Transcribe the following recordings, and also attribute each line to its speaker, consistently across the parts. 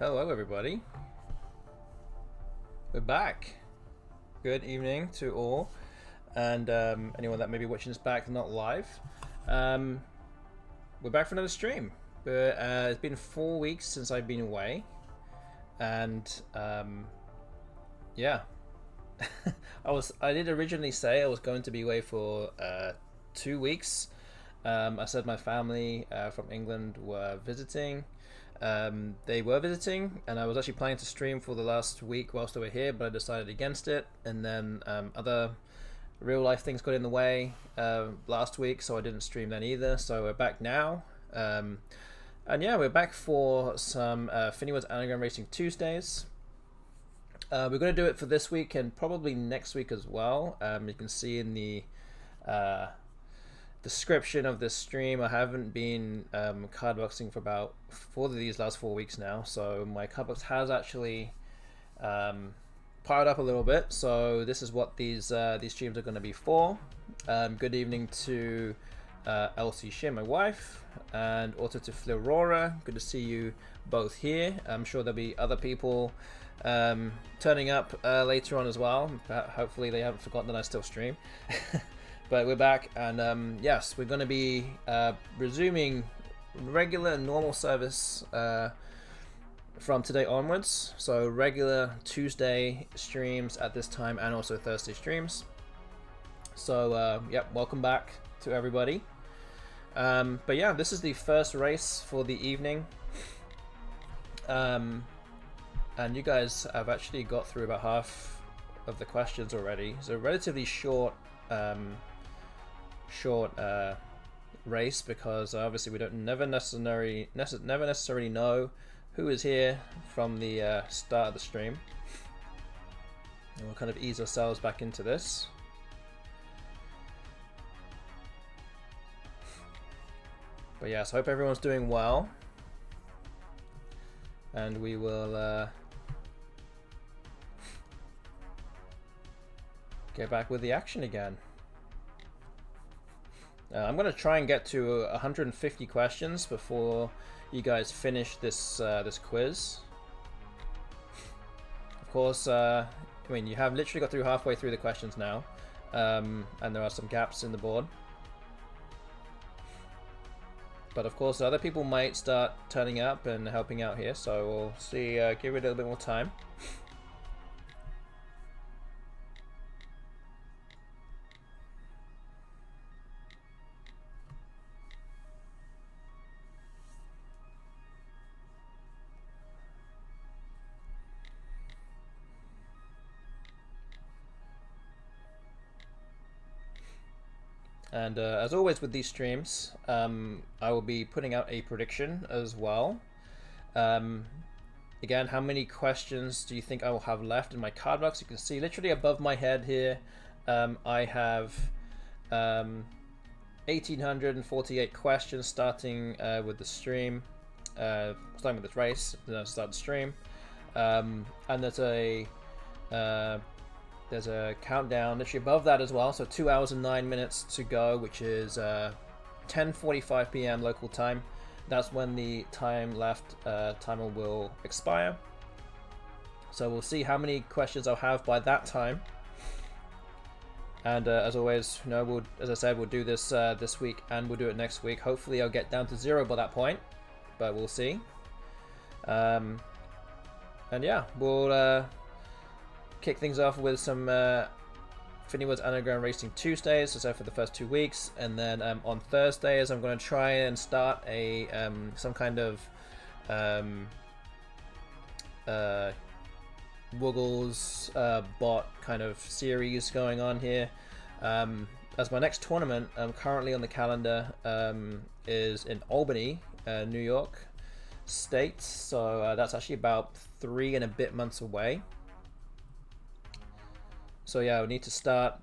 Speaker 1: Hello everybody, we're back. Good evening to all, and anyone that may be watching this back not live. We're back for another stream, but it's been 4 weeks since I've been away, and yeah. I did originally say I was going to be away for 2 weeks. I said my family from England were visiting. They were visiting, and I was actually planning to stream for the last week whilst they were here, but I decided against it. And then other real life things got in the way last week, so I didn't stream then either. So we're back now. And yeah, we're back for some FINIWORDS Anagram Racing Tuesdays. We're going to do it for this week and probably next week as well. You can see in the description of this stream, I haven't been cardboxing for these last 4 weeks now, so my cardbox has actually piled up a little bit. So this is what these streams are going to be for. Good evening to Elsie Shin, my wife, and also to Florora. Good to see you both here. I'm sure there'll be other people turning up later on as well. Hopefully they haven't forgotten that I still stream. But we're back, and yes, we're going to be resuming regular normal service from today onwards. So regular Tuesday streams at this time, and also Thursday streams. So yep, welcome back to everybody. But yeah, this is the first race for the evening. And you guys have actually got through about half of the questions already. So relatively short race, because obviously we never necessarily know who is here from the start of the stream, and we'll kind of ease ourselves back into this. But yes, I hope everyone's doing well, and we will get back with the action again. I'm going to try and get to 150 questions before you guys finish this this quiz. Of course, I mean, you have literally got through halfway through the questions now, and there are some gaps in the board. But of course, other people might start turning up and helping out here, so we'll see. Give it a little bit more time. And as always with these streams, I will be putting out a prediction as well. Again, how many questions do you think I will have left in my card box? You can see literally above my head here, I have 1,848 questions starting with the stream, starting with this race, then I start the stream. And there's a countdown literally above that as well, so 2 hours and 9 minutes to go, which is 10:45 p.m. local time. That's when the time left timer will expire. So we'll see how many questions I'll have by that time. And as always, you know, as I said, we'll do this this week, and we'll do it next week. Hopefully I'll get down to 0 by that point, but we'll see. And yeah, we'll kick things off with some FINIWORDS Anagram Racing Tuesdays, so for the first 2 weeks, and then on Thursdays I'm going to try and start a some kind of woogles bot kind of series going on here. As my next tournament currently on the calendar is in Albany, New York State, so that's actually about 3 and a bit months away. So yeah, I need to start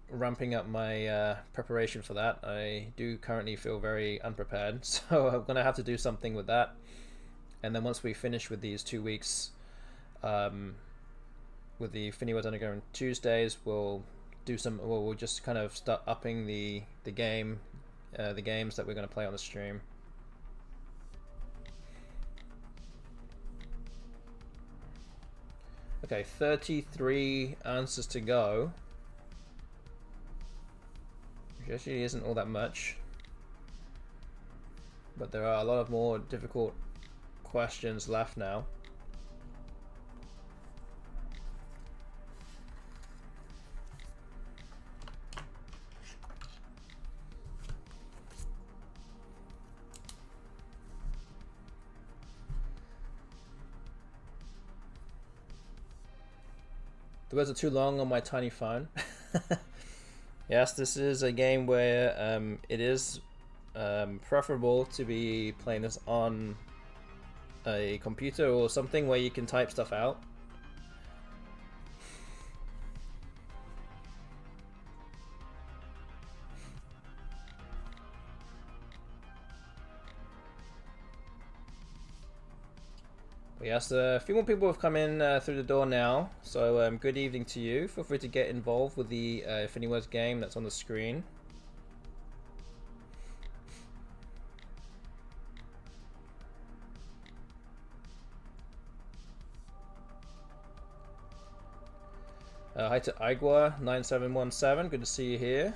Speaker 1: ramping up my preparation for that. I do currently feel very unprepared, so I'm going to have to do something with that. And then once we finish with these 2 weeks with the FINIWORDS Anagram Tuesdays, we'll just kind of start upping the games that we're going to play on the stream. Okay, 33 answers to go. Which actually isn't all that much. But there are a lot of more difficult questions left now. The words are too long on my tiny phone. Yes, this is a game where it is preferable to be playing this on a computer or something where you can type stuff out. Yes, a few more people have come in through the door now, so good evening to you. Feel free to get involved with the FINIWORDS game that's on the screen. Hi to Igua9717, good to see you here.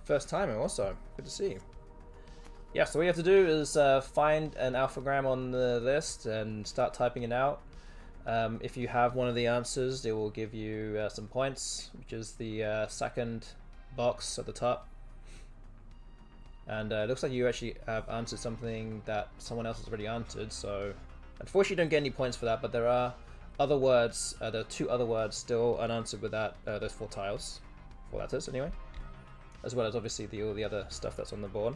Speaker 1: First timer also, good to see you. Yeah, so what you have to do is find an alphagram on the list and start typing it out. If you have one of the answers, it will give you some points, which is the second box at the top. And it looks like you actually have answered something that someone else has already answered, so unfortunately you don't get any points for that, but there are other words, there are 2 other words still unanswered with that, those 4 tiles, 4 letters anyway, as well as obviously all the other stuff that's on the board.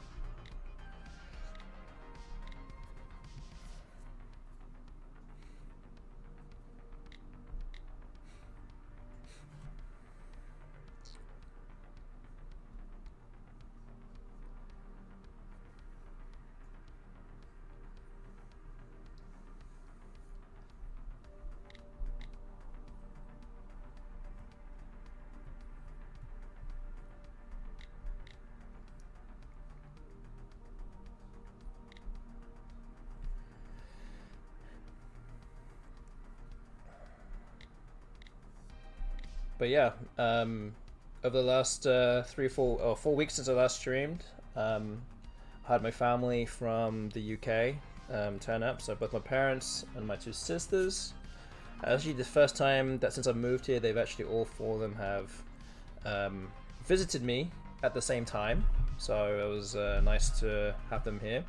Speaker 1: But yeah, over the last 4 weeks since I last streamed, I had my family from the UK turn up, so both my parents and my 2 sisters. Actually, the first time that since I moved here, they've actually all 4 of them have visited me at the same time, so it was nice to have them here.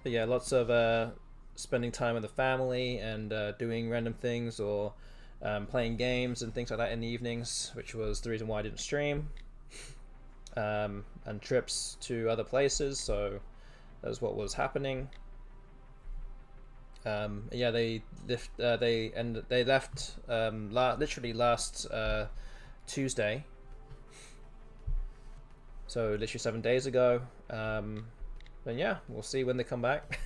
Speaker 1: But yeah, lots of spending time with the family and doing random things or playing games and things like that in the evenings, which was the reason why I didn't stream, and trips to other places, so that's what was happening. Yeah, they left literally last Tuesday, so literally 7 days ago. And yeah, we'll see when they come back.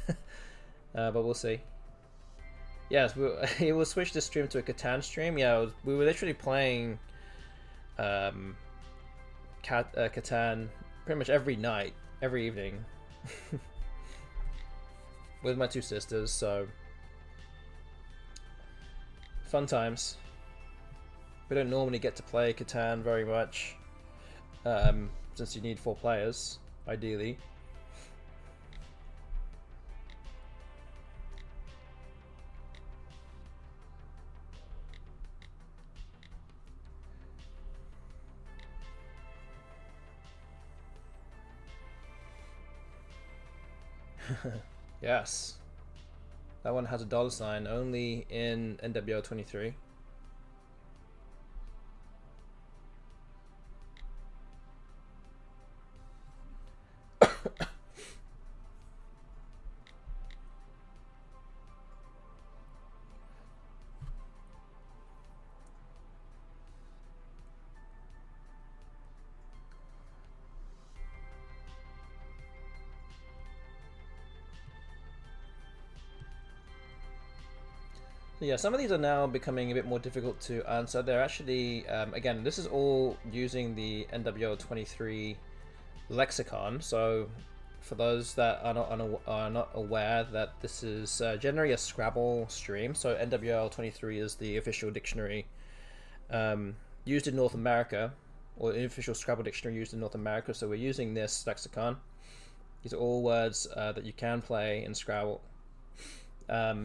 Speaker 1: But we'll see. Yes, it will switch the stream to a Catan stream. Yeah, we were literally playing Catan pretty much every night, every evening, with my 2 sisters. So fun times. We don't normally get to play Catan very much, since you need 4 players, ideally. Yes, that one has a $sign only in NWO 23. So yeah, some of these are now becoming a bit more difficult to answer. They're actually, again, this is all using the NWO 23 lexicon. So for those that are not aware, that this is generally a Scrabble stream. So NWL23 is the official dictionary used in North America, or the official Scrabble dictionary used in North America. So we're using this lexicon. These are all words that you can play in Scrabble. But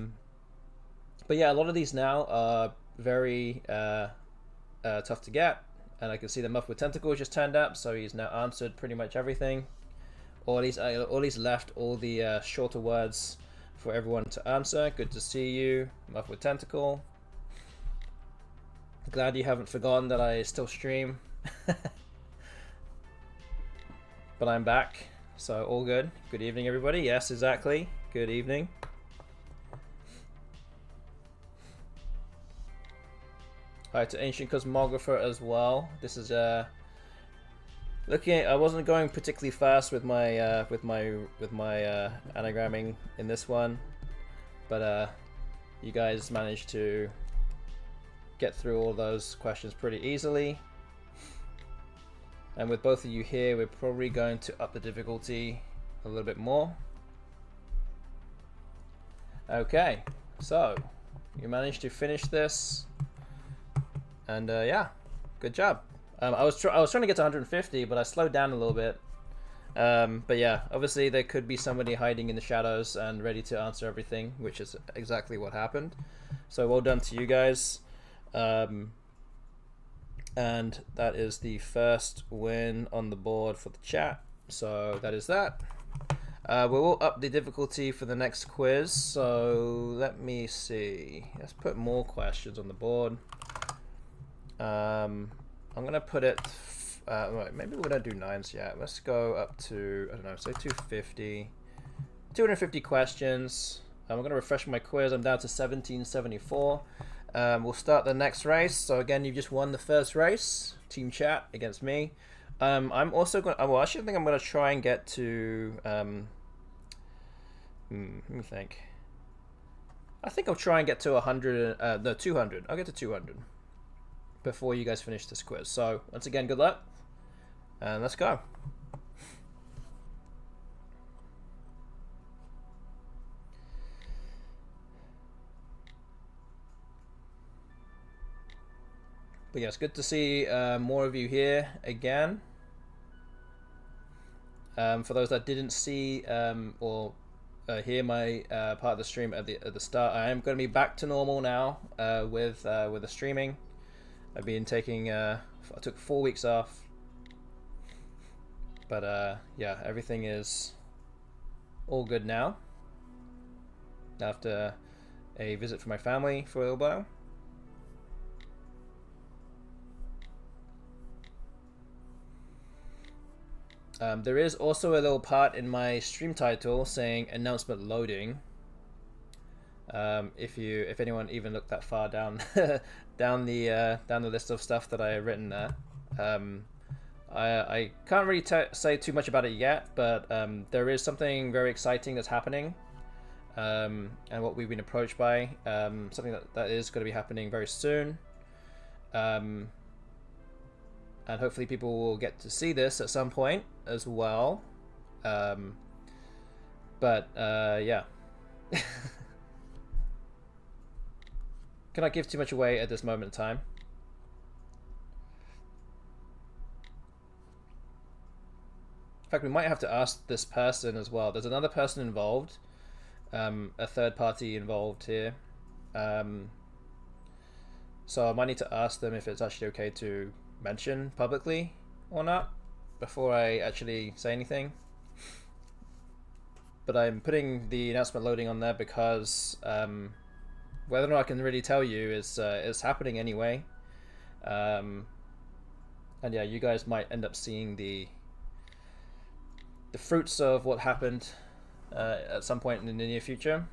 Speaker 1: yeah, a lot of these now are very tough to get, and I can see the Muff with Tentacles just turned up, so he's now answered pretty much everything. Or at least left all the shorter words for everyone to answer. Good to see you, Muff with Tentacle. Glad you haven't forgotten that I still stream. But I'm back, so all good. Good evening, everybody. Yes, exactly. Good evening. Alright, to Ancient Cosmographer as well. This is looking at, I wasn't going particularly fast with my anagramming in this one, but you guys managed to get through all those questions pretty easily. And with both of you here, we're probably going to up the difficulty a little bit more. Okay, so you managed to finish this. And yeah, good job. I was trying to get to 150, but I slowed down a little bit. But yeah, obviously there could be somebody hiding in the shadows and ready to answer everything, which is exactly what happened. So well done to you guys. And that is the first win on the board for the chat. So that is that. We will up the difficulty for the next quiz. So let me see. Let's put more questions on the board. I'm gonna put it. Maybe we're gonna do 9s yet. Let's go up to, I don't know, say 250 questions. I'm gonna refresh my quiz. I'm down to 1774. We'll start the next race. So again, you just won the first race, team chat against me. I'm also going. Well, actually, I think I'm gonna try and get to. Let me think. I think I'll try and get to 100. No, 200. I'll get to 200 before you guys finish this quiz. So once again, good luck, and let's go. But yeah, it's good to see more of you here again. For those that didn't see or hear my part of the stream at the start, I am going to be back to normal now with the streaming. I've been taking, I took 4 weeks off, but yeah, everything is all good now after a visit from my family for a little while. There is also a little part in my stream title saying announcement loading. If anyone even looked that far down down the list of stuff that I have written there, I can't really say too much about it yet, but there is something very exciting that's happening, and what we've been approached by, something that is going to be happening very soon, and hopefully people will get to see this at some point as well, but yeah. Cannot give too much away at this moment in time. In fact, we might have to ask this person as well. There's another person involved, a third party involved here. So I might need to ask them if it's actually okay to mention publicly or not before I actually say anything. But I'm putting the announcement loading on there because whether or not I can really tell you is happening anyway, and yeah, you guys might end up seeing the fruits of what happened at some point in the near future.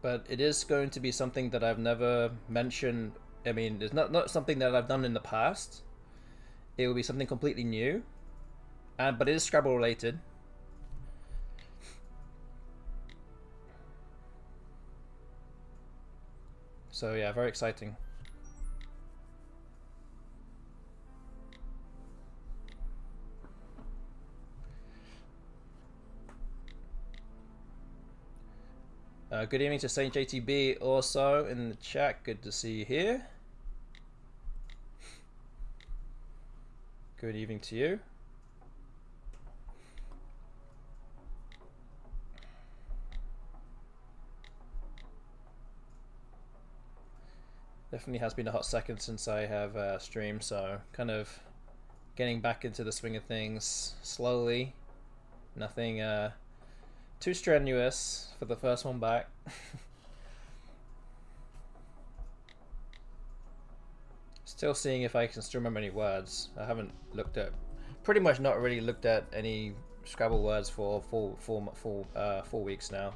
Speaker 1: but it is going to be something that I've never mentioned. I mean, it's not something that I've done in the past. It will be something completely new, but it is Scrabble related. So yeah, very exciting. Good evening to Saint JTB also in the chat. Good to see you here. Good evening to you. Definitely has been a hot second since I have streamed, so kind of getting back into the swing of things slowly. Nothing too strenuous for the first one back. Still seeing if I can still remember any words. I haven't looked at, pretty much not really looked at any Scrabble words for 4 weeks now.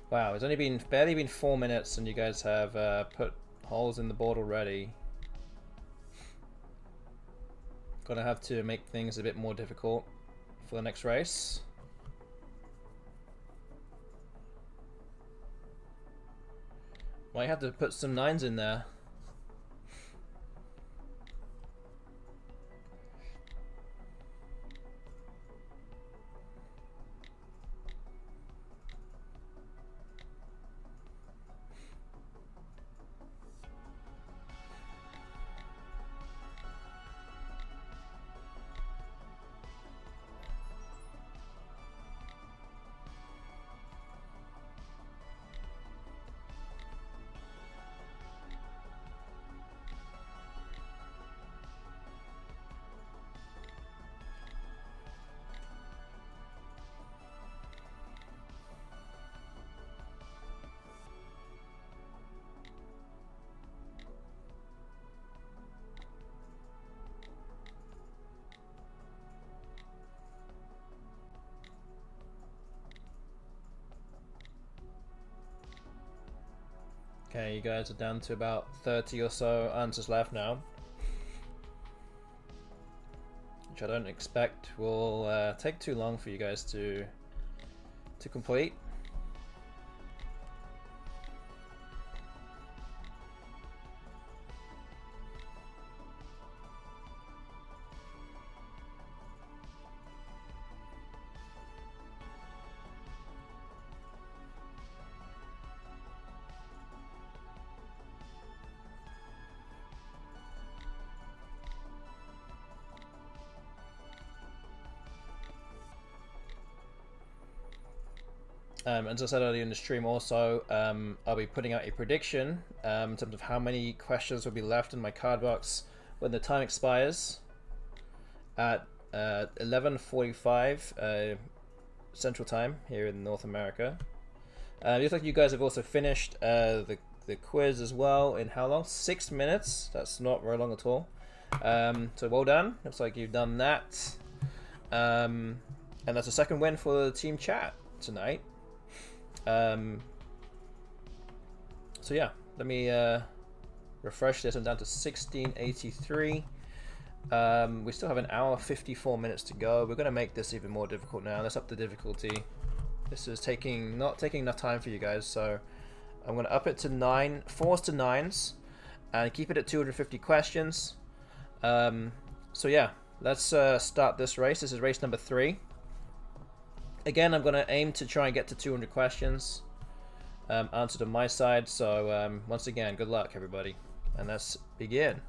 Speaker 1: Wow, it's only been barely been 4 minutes and you guys have put holes in the board already. Gonna have to make things a bit more difficult for the next race. Might have to put some 9s in there. Okay, you guys are down to about 30 or so answers left now, which I don't expect will take too long for you guys to complete. As I said earlier in the stream also, I'll be putting out a prediction in terms of how many questions will be left in my card box when the time expires at 11:45 Central Time here in North America. Looks like you guys have also finished the quiz as well in how long? 6 minutes. That's not very long at all. So well done. Looks like you've done that. And that's a second win for the team chat tonight. So yeah, let me refresh this. I'm down to 1683. We still have an hour 54 minutes to go. We're going to make this even more difficult now. Let's up the difficulty. This is not taking enough time for you guys, so I'm going to up it to 4s to 9s and keep it at 250 questions. So yeah, let's start this race. This is race number 3. Again, I'm going to aim to try and get to 200 questions answered on my side. So once again, good luck, everybody. And let's begin.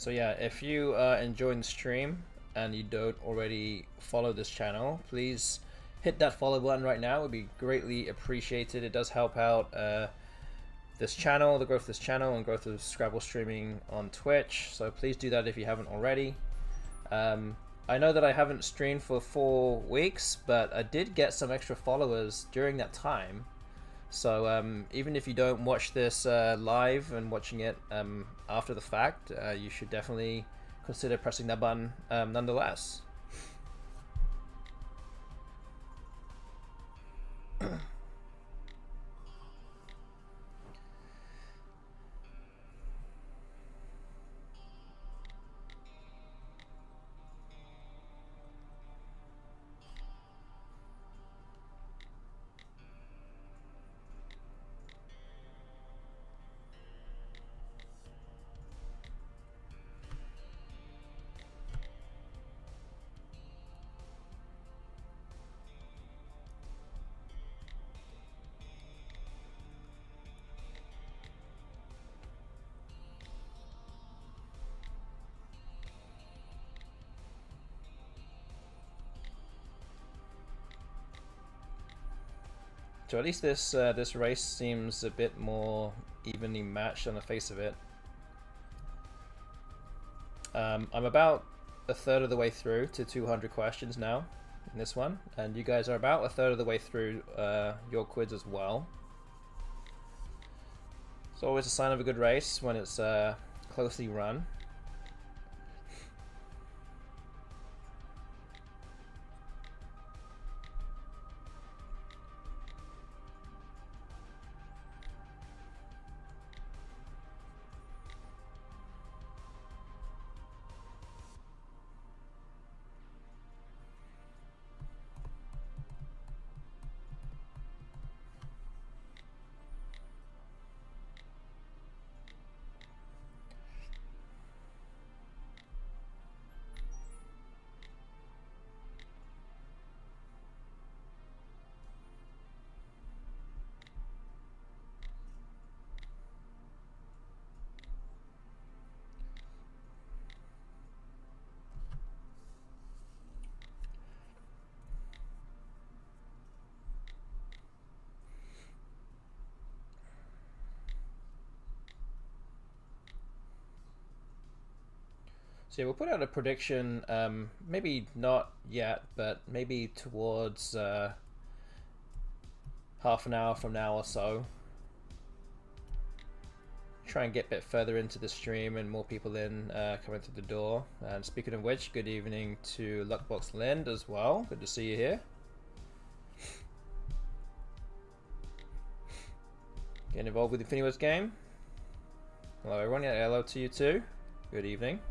Speaker 1: So yeah, if you are enjoying the stream and you don't already follow this channel, please hit that follow button right now. It would be greatly appreciated. It does help out this channel, the growth of this channel, and growth of Scrabble streaming on Twitch. So please do that if you haven't already. I know that I haven't streamed for 4 weeks, but I did get some extra followers during that time. So even if you don't watch this live and watching it after the fact, you should definitely consider pressing that button nonetheless. So at least this race seems a bit more evenly matched on the face of it. I'm about a third of the way through to 200 questions now in this one, and you guys are about a third of the way through your quiz as well. It's always a sign of a good race when it's closely run. So yeah, we'll put out a prediction, maybe not yet, but maybe towards half an hour from now or so. Try and get a bit further into the stream and more people in coming through the door. And speaking of which, good evening to Luckbox Lind as well. Good to see you here. Getting involved with the FINIWORDS game. Hello everyone, yeah, hello to you too. Good evening.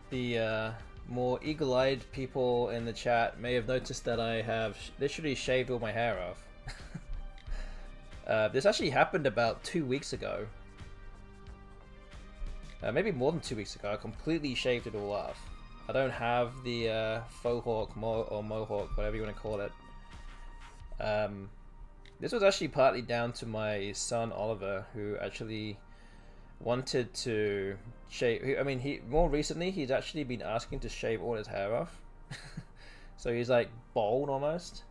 Speaker 1: The more eagle-eyed people in the chat may have noticed that I have literally shaved all my hair off. This actually happened about 2 weeks ago. Maybe more than 2 weeks ago. I completely shaved it all off. I don't have the faux hawk or mohawk, whatever you want to call it. This was actually partly down to my son Oliver, who actually wanted to shave. I mean, more recently he's actually been asking to shave all his hair off. So he's like bald almost.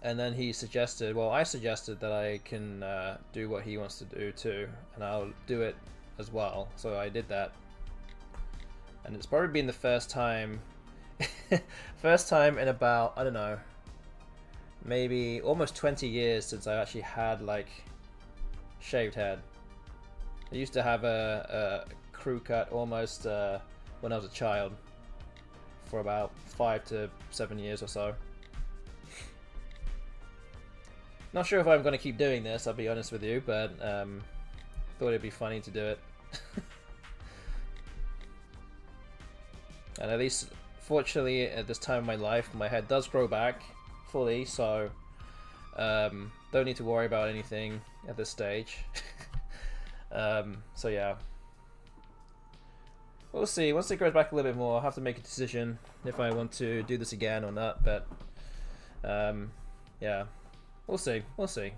Speaker 1: And then he suggested, well, I suggested that I can do what he wants to do too, and I'll do it as well. So I did that, and it's probably been the first time in about, I don't know, maybe almost 20 years since I actually had like shaved head. I used to have a crew cut almost when I was a child for about 5 to 7 years or so. Not sure if I'm going to keep doing this, I'll be honest with you, but thought it'd be funny to do it. And at least, fortunately, at this time of my life, my head does grow back fully, so Don't need to worry about anything at this stage. So yeah, we'll see. Once it grows back a little bit more, I'll have to make a decision if I want to do this again or not. But yeah, we'll see. We'll see.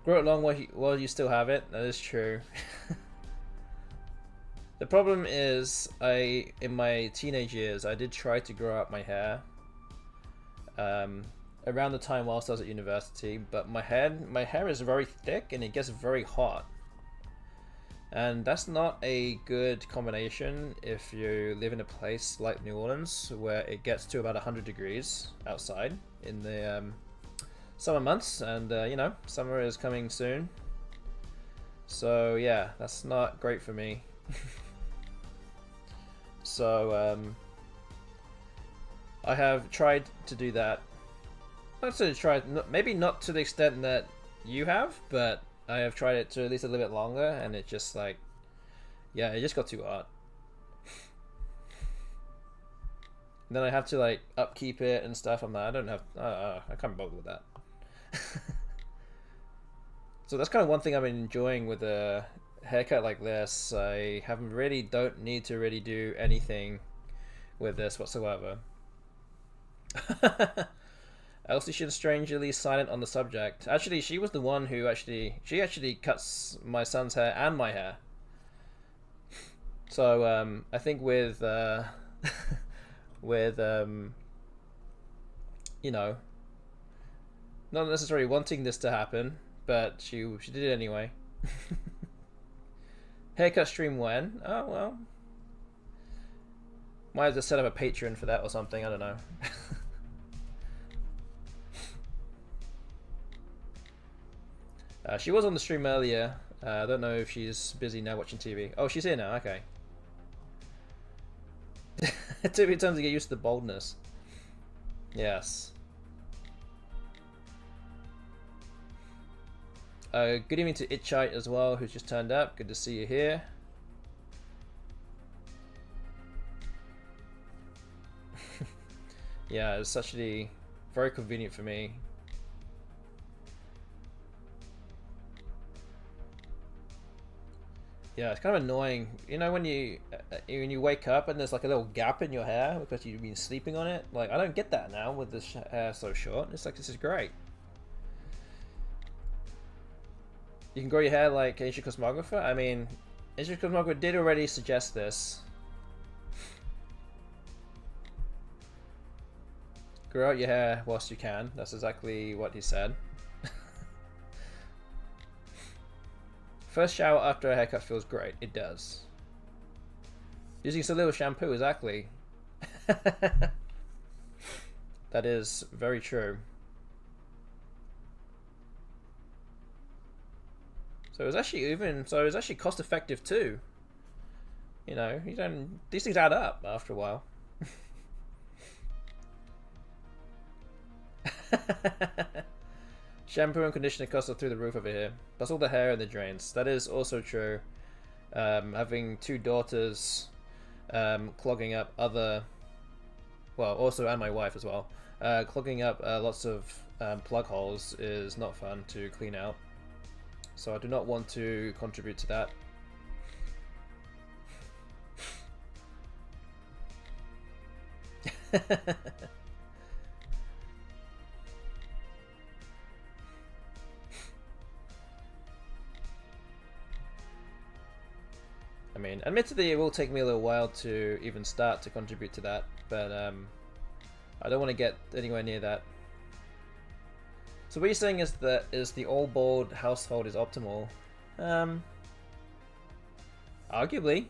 Speaker 1: Grow it long while you still have it. That is true. The problem is, in my teenage years, I did try to grow out my hair around the time whilst I was at university, but my hair is very thick and it gets very hot. And that's not a good combination if you live in a place like New Orleans where it gets to about 100 degrees outside in the summer months, and you know, summer is coming soon. So yeah, that's not great for me. So I have tried to do that. Not to try, maybe not to the extent that you have, but I have tried it to at least a little bit longer, and it just like, yeah, it just got too hot. And then I have to like upkeep it and stuff. I'm like, I don't have, I can't bother with that. So that's kind of one thing I've been enjoying with a haircut like this. I don't need to really do anything with this whatsoever. Elsie should strangely silent on the subject. Actually, she was the one who she actually cuts my son's hair and my hair. So I think with with you know, not necessarily wanting this to happen, but she did it anyway. Haircut stream when? Oh well, might have to set up a Patreon for that or something. I don't know. She was on the stream earlier. I don't know if she's busy now watching TV. Oh, she's here now. Okay. It took me time to get used to the boldness. Yes. Good evening to Itchite as well, who's just turned up. Good to see you here. Yeah, it's actually very convenient for me. Yeah, it's kind of annoying, you know, when you wake up and there's like a little gap in your hair because you've been sleeping on it. Like, I don't get that now with this hair so short. It's like, this is great. You can grow your hair like Asian Cosmographer. I mean, Asian Cosmographer did already suggest this. Grow out your hair whilst you can. That's exactly what he said. First shower after a haircut feels great. It does. Using some little shampoo, exactly. That is very true. So it's actually cost effective too. You know, these things add up after a while. Shampoo and conditioner costs are through the roof over here. That's all the hair and the drains. That is also true. Having two daughters, clogging up other, well, also, and my wife as well, clogging up lots of plug holes is not fun to clean out. So I do not want to contribute to that. I mean, admittedly, it will take me a little while to even start to contribute to that, but I don't want to get anywhere near that. So what you're saying is that the all bald household is optimal? Arguably.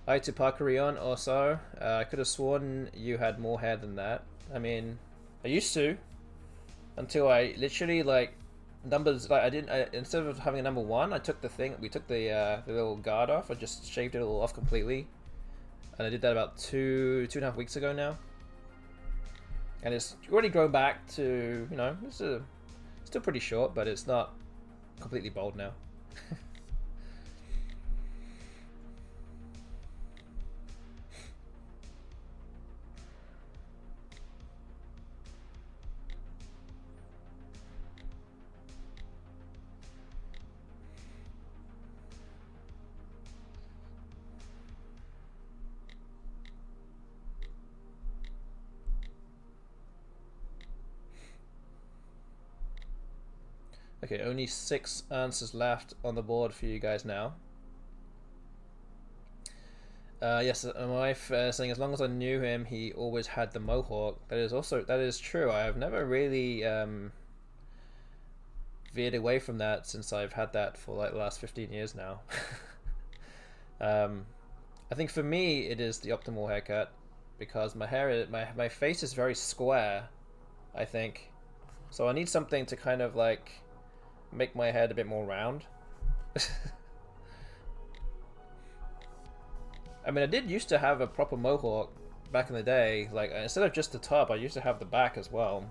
Speaker 1: Hi to Parkerion also. I could have sworn you had more hair than that. I mean, I used to, until I literally like numbers. Like I didn't. Instead of having a number 1, I took the thing. We took the little guard off. I just shaved it all off completely, and I did that about two and a half weeks ago now. And it's already grown back to, you know, it's still pretty short, but it's not completely bald now. Okay, only 6 answers left on the board for you guys now. Yes, my wife saying as long as I knew him, he always had the mohawk. That is true. I have never really veered away from that since I've had that for like the last 15 years now. I think for me it is the optimal haircut because my hair, my face is very square, I think. So I need something to kind of like make my head a bit more round. I mean, I did used to have a proper mohawk back in the day. Like, instead of just the top, I used to have the back as well.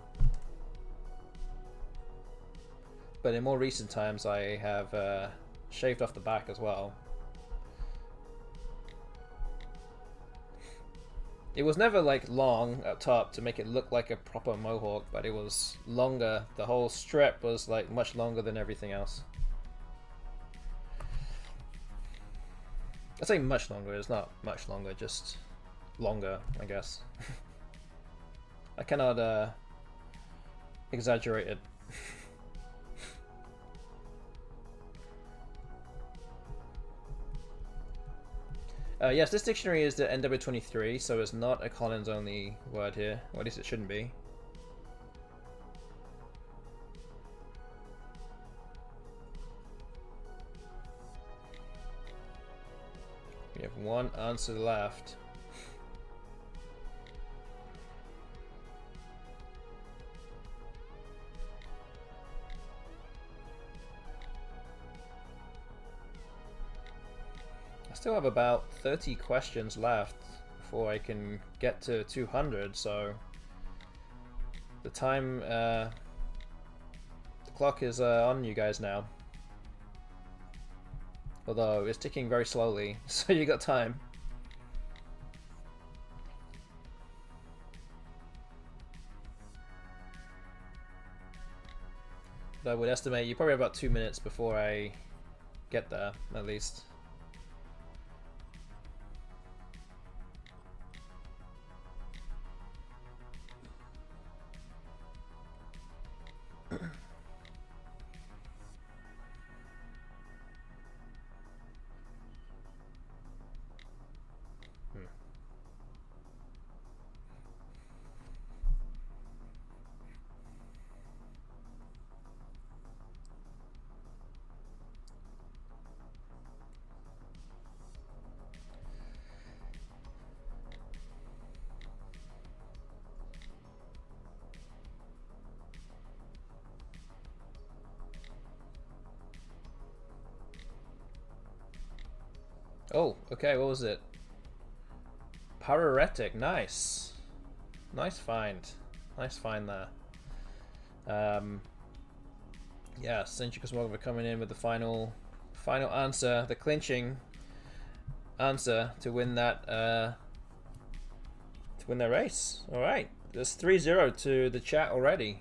Speaker 1: But in more recent times, I have shaved off the back as well. It was never like long up top to make it look like a proper mohawk, but it was longer. The whole strip was like much longer than everything else. I say much longer, it's not much longer, just longer, I guess. I cannot exaggerate it. Yes, this dictionary is the NW23, so it's not a Collins only word here, or at least it shouldn't be. We have 1 answer left. I still have about 30 questions left before I can get to 200, so the time, the clock is on you guys now. Although it's ticking very slowly, so you got time. But I would estimate you probably have about 2 minutes before I get there, at least. Oh, okay, what was it? Pararetic, nice. Nice find. Nice find there. Yeah, Centric Cosmographer coming in with the final answer, the clinching answer to win that race. Alright. There's 3-0 to the chat already.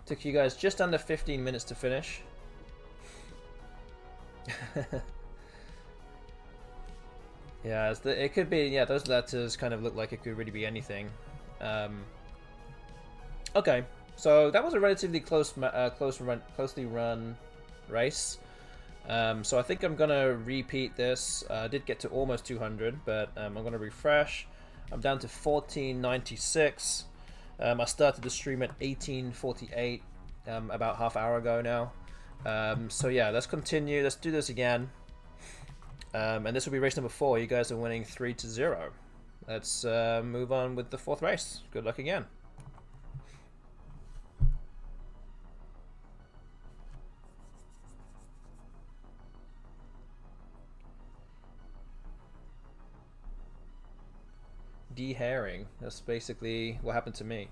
Speaker 1: Took you guys just under 15 minutes to finish. Yeah, it could be. Yeah, those letters kind of look like it could really be anything. Okay, so that was a relatively closely run race. So I think I'm gonna repeat this. I did get to almost 200, but I'm gonna refresh. I'm down to 1496. I started the stream at 1848 about half hour ago now. So yeah, let's continue. Let's do this again. And this will be race number 4. You guys are winning 3-0. Let's move on with the 4th race. Good luck again. De-hairing. That's basically what happened to me.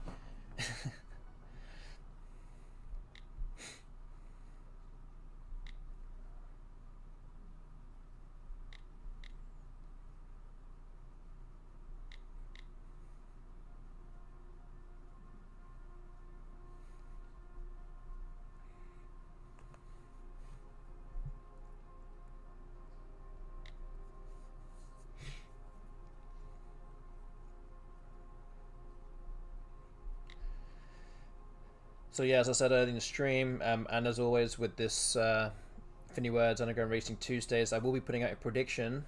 Speaker 1: So yeah, as I said earlier in the stream, and as always with this FINIWORDS Anagram Racing Tuesdays, I will be putting out a prediction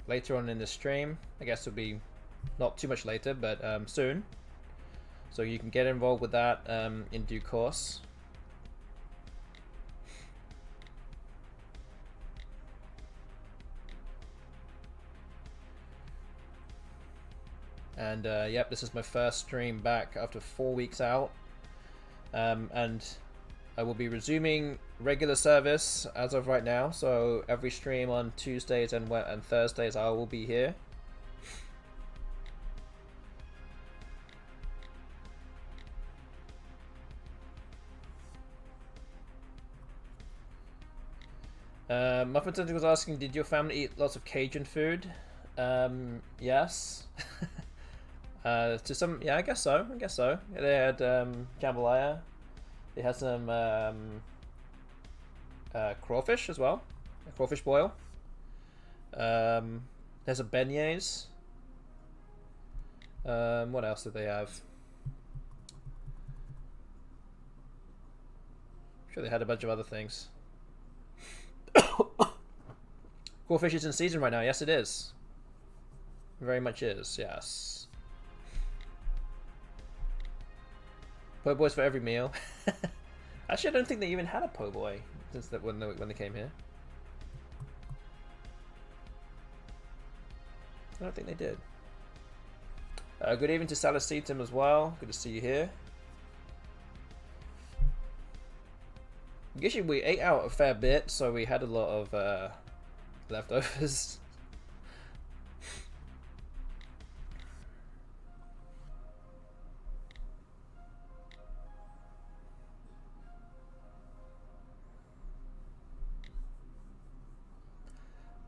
Speaker 1: later on in the stream. I guess it'll be not too much later, but soon. So you can get involved with that in due course. And yep, this is my first stream back after 4 weeks out. And I will be resuming regular service as of right now. So every stream on Tuesdays and Thursdays I will be here. Muffin Tentacle was asking, did your family eat lots of Cajun food? Yes. To some, yeah, I guess so. They had jambalaya. They had some crawfish as well, a crawfish boil. There's a beignets. What else did they have? I'm sure they had a bunch of other things. Crawfish is in season right now. Yes, it is. Very much is. Yes. Po' boys for every meal. Actually, I don't think they even had a po' boy since that when they came here. I don't think they did. Good evening to Salicitum as well. Good to see you here. Usually we ate out a fair bit, so we had a lot of leftovers.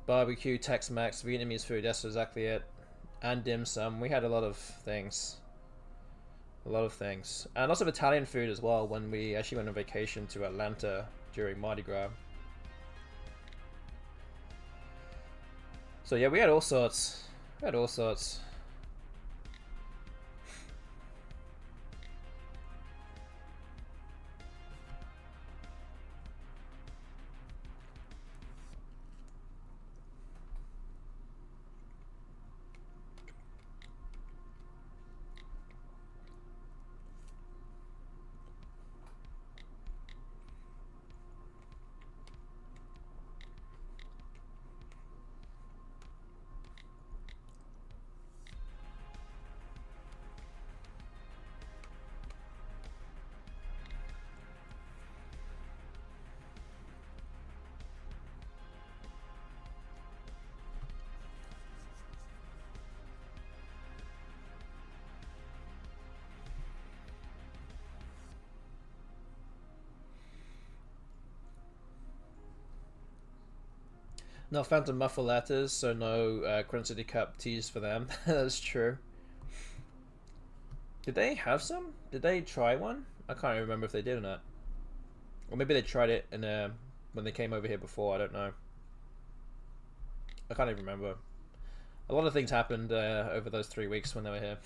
Speaker 1: Barbecue, Tex-Mex, Vietnamese food, that's exactly it. And dim sum. We had a lot of things. And lots of Italian food as well when we actually went on vacation to Atlanta during Mardi Gras. So yeah, we had all sorts. No Phantom Muffalettas, so no Queen City Cup teas for them. That's true. Did they have some? Did they try one? I can't even remember if they did or not. Or maybe they tried it in when they came over here before, I don't know. I can't even remember. A lot of things happened over those 3 weeks when they were here.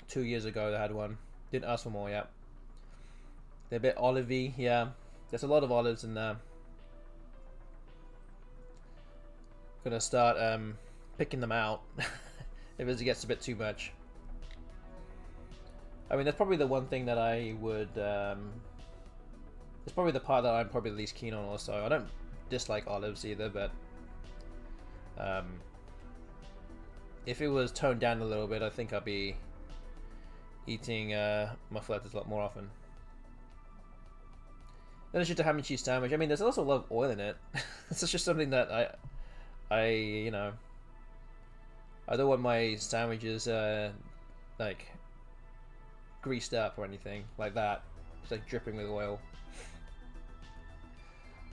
Speaker 1: 2 years ago they had one. Didn't ask for more yet. They're a bit olivey, yeah. There's a lot of olives in there. Gonna start picking them out if it gets a bit too much. I mean, that's probably the one thing that I would. It's probably the part that I'm probably the least keen on. Also, I don't dislike olives either, but if it was toned down a little bit, I think I'd be eating muffalettas a lot more often. Then it's just a ham and cheese sandwich. I mean, there's also a lot of oil in it. It's just something that you know, I don't want my sandwiches like greased up or anything like that. It's like dripping with oil.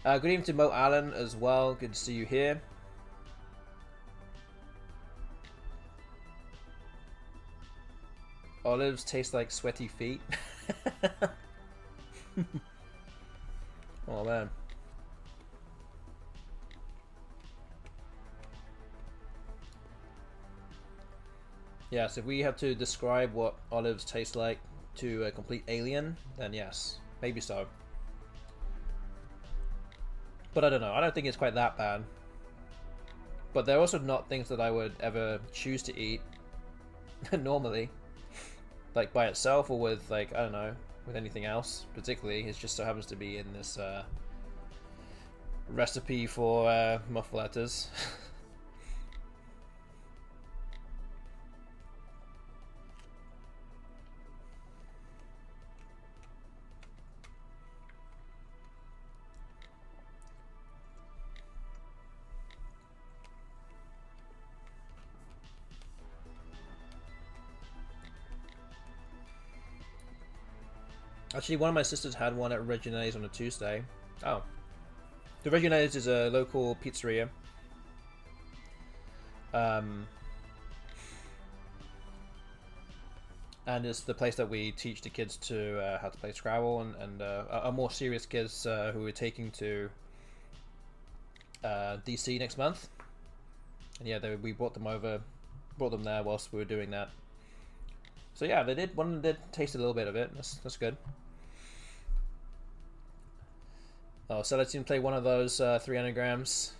Speaker 1: Good evening to Mo Allen as well. Good to see you here. Olives taste like sweaty feet. Oh man. Yes, if we have to describe what olives taste like to a complete alien, then yes, maybe so. But I don't know. I don't think it's quite that bad. But they're also not things that I would ever choose to eat normally, like by itself or with, like, I don't know, with anything else. Particularly, it just so happens to be in this recipe for muffletters. Actually, one of my sisters had one at Reginette's on a Tuesday. Oh. The Reginette's is a local pizzeria. And it's the place that we teach the kids to how to play Scrabble, and our more serious kids who we're taking to DC next month. And yeah, we brought them there whilst we were doing that. So yeah, one of them did taste a little bit of it. That's good. Oh, so let's even play one of those 3 anagrams.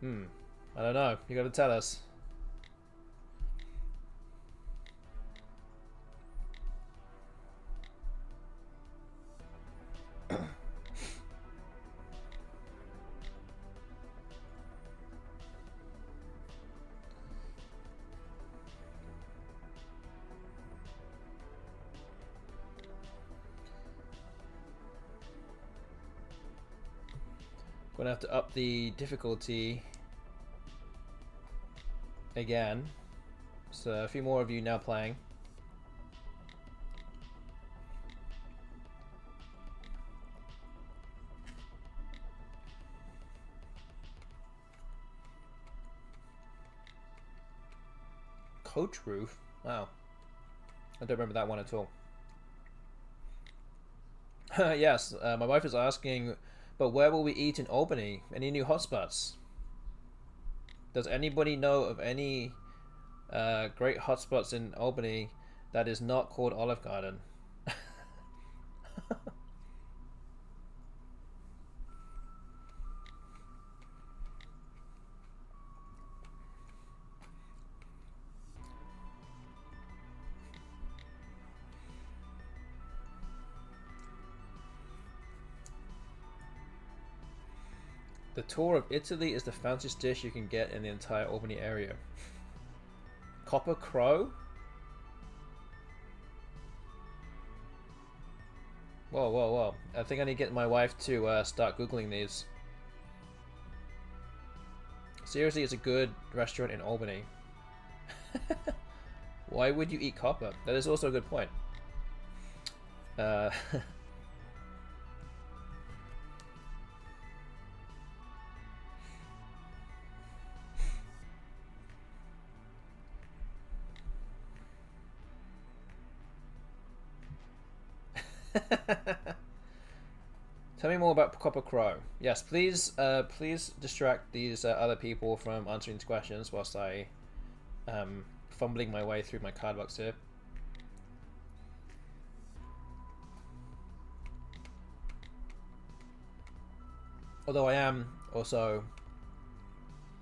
Speaker 1: I don't know. You gotta tell us. Gonna have to up the difficulty again. So a few more of you now playing. Coach roof? Wow. I don't remember that one at all. Yes, my wife is asking, but where will we eat in Albany? Any new hotspots? Does anybody know of any great hotspots in Albany that is not called Olive Garden? The tour of Italy is the fanciest dish you can get in the entire Albany area. Copper Crow? Whoa, whoa, whoa. I think I need to get my wife to start Googling these. Seriously, it's a good restaurant in Albany. Why would you eat copper? That is also a good point. Tell me more about Copper Crow. Yes, please, please distract these other people from answering these questions whilst I fumbling my way through my card box here. Although I am also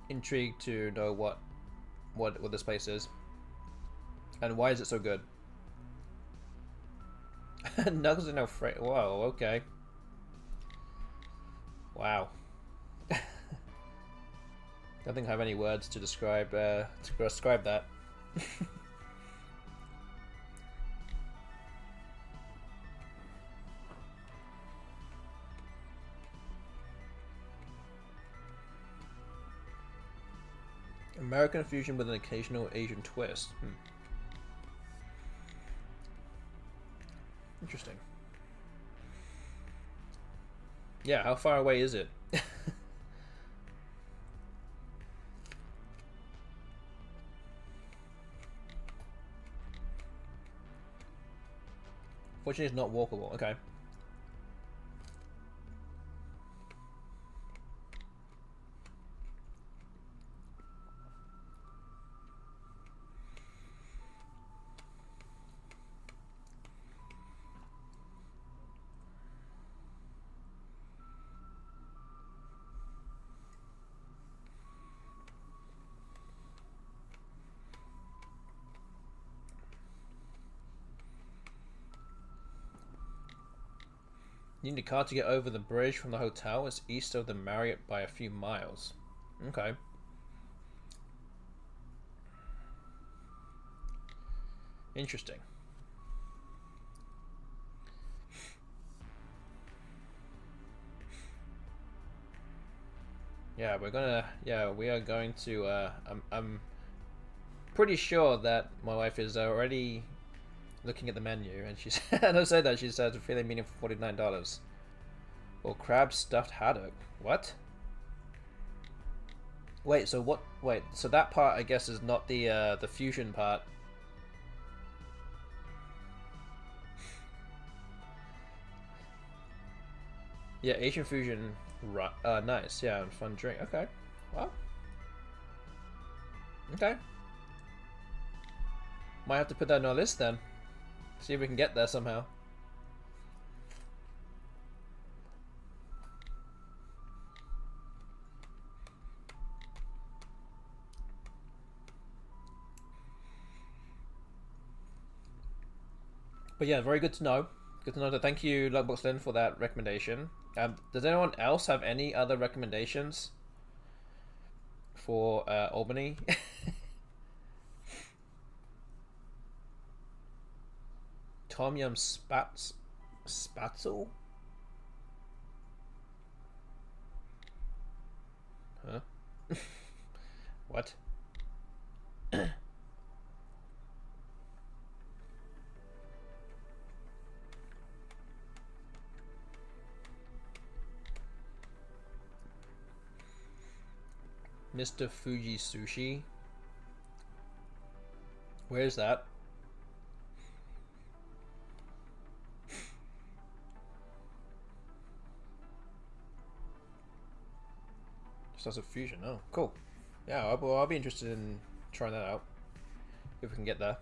Speaker 1: intrigued to know what this place is and why is it so good. Nuggles are no freight. Whoa, okay. Wow. Don't think I have any words to describe that. American fusion with an occasional Asian twist. Interesting. Yeah, how far away is it? Fortunately, it's not walkable. Okay. You need a car to get over the bridge from the hotel. It's east of the Marriott by a few miles. Okay. Interesting. Yeah, we are going to, I'm pretty sure that my wife is already looking at the menu, and she said, and I say that, she says, filet mignon for $49. Or crab stuffed haddock. What? Wait, so what, wait, so that part, I guess, is not the fusion part. Yeah, Asian fusion, nice, yeah, and fun drink. Okay, well, okay. Might have to put that on our list then. See if we can get there somehow. But yeah, very good to know. Good to know that. Thank you, Lugbox Lynn, for that recommendation. Does anyone else have any other recommendations for Albany? Tom Yum Spatzel? Huh? What? Mr. Fuji Sushi. Where is that? Just as a fusion. Oh, cool. Yeah, I'll be interested in trying that out if we can get there.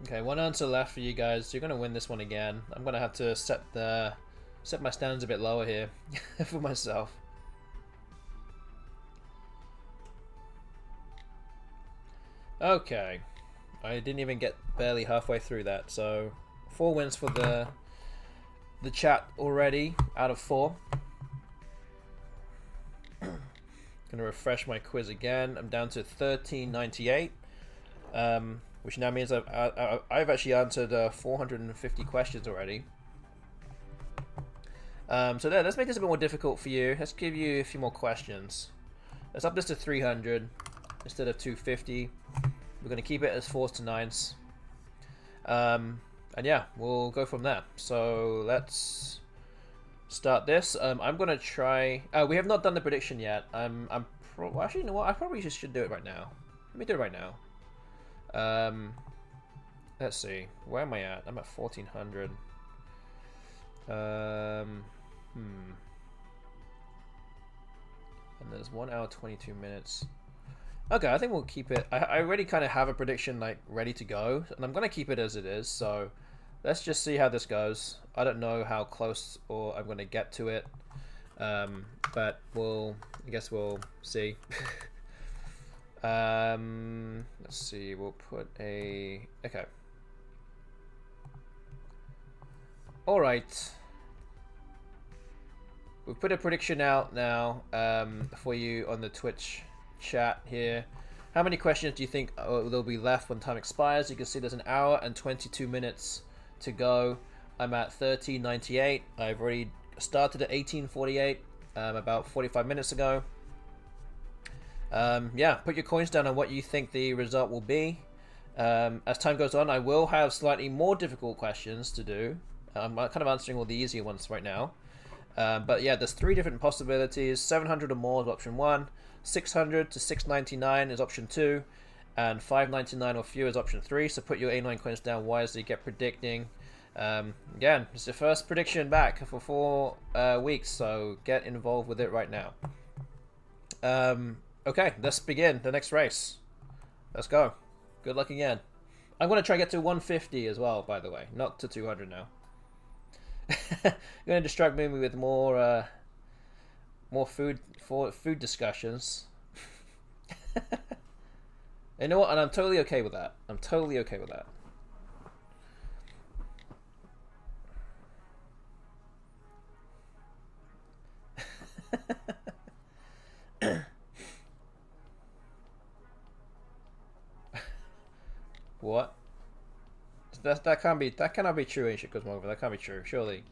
Speaker 1: Okay, one answer left for you guys. You're gonna win this one again. I'm gonna have to set my standards a bit lower here for myself. Okay, I didn't even get barely halfway through that. So 4 wins for the chat already out of 4. Gonna refresh my quiz again. I'm down to 1398. Which now means I've actually answered 450 questions already. So there, let's make this a bit more difficult for you. Let's give you a few more questions. Let's up this to 300 instead of 250. We're going to keep it as 4s to 9s. And yeah, we'll go from there. So let's start this. I'm going to try... we have not done the prediction yet. Well, actually, you know what? I probably just should do it right now. Let me do it right now. Let's see, where am I at? I'm at 1400. And there's 1 hour 22 minutes. Okay, I think we'll keep it. I already kind of have a prediction like ready to go, and I'm gonna keep it as it is. So let's just see how this goes. I don't know how close or I'm gonna get to it, but I guess we'll see. Let's see, we'll put a... Okay. Alright. We've put a prediction out now for you on the Twitch chat here. How many questions do you think there'll be left when time expires? You can see there's 1 hour and 22 minutes to go. I'm at 1398. I've already started at 1848 about 45 minutes ago. Yeah, put your coins down on what you think the result will be. As time goes on, I will have slightly more difficult questions to do. I'm kind of answering all the easier ones right now. But yeah, there's 3 different possibilities. 700 or more is option 1. 600 to 699 is option 2. And 599 or fewer is option 3. So put your A9 coins down wisely, get predicting. Again, it's the first prediction back for 4 weeks, so get involved with it right now. Okay, let's begin the next race. Let's go. Good luck again. I'm gonna try to get to 150 as well, by the way, not to 200 now. I'm gonna distract me with more food discussions. You know what? And I'm totally okay with that. I'm totally okay with that. What? That cannot be true, ancient Cosmographer. That can't be true, surely.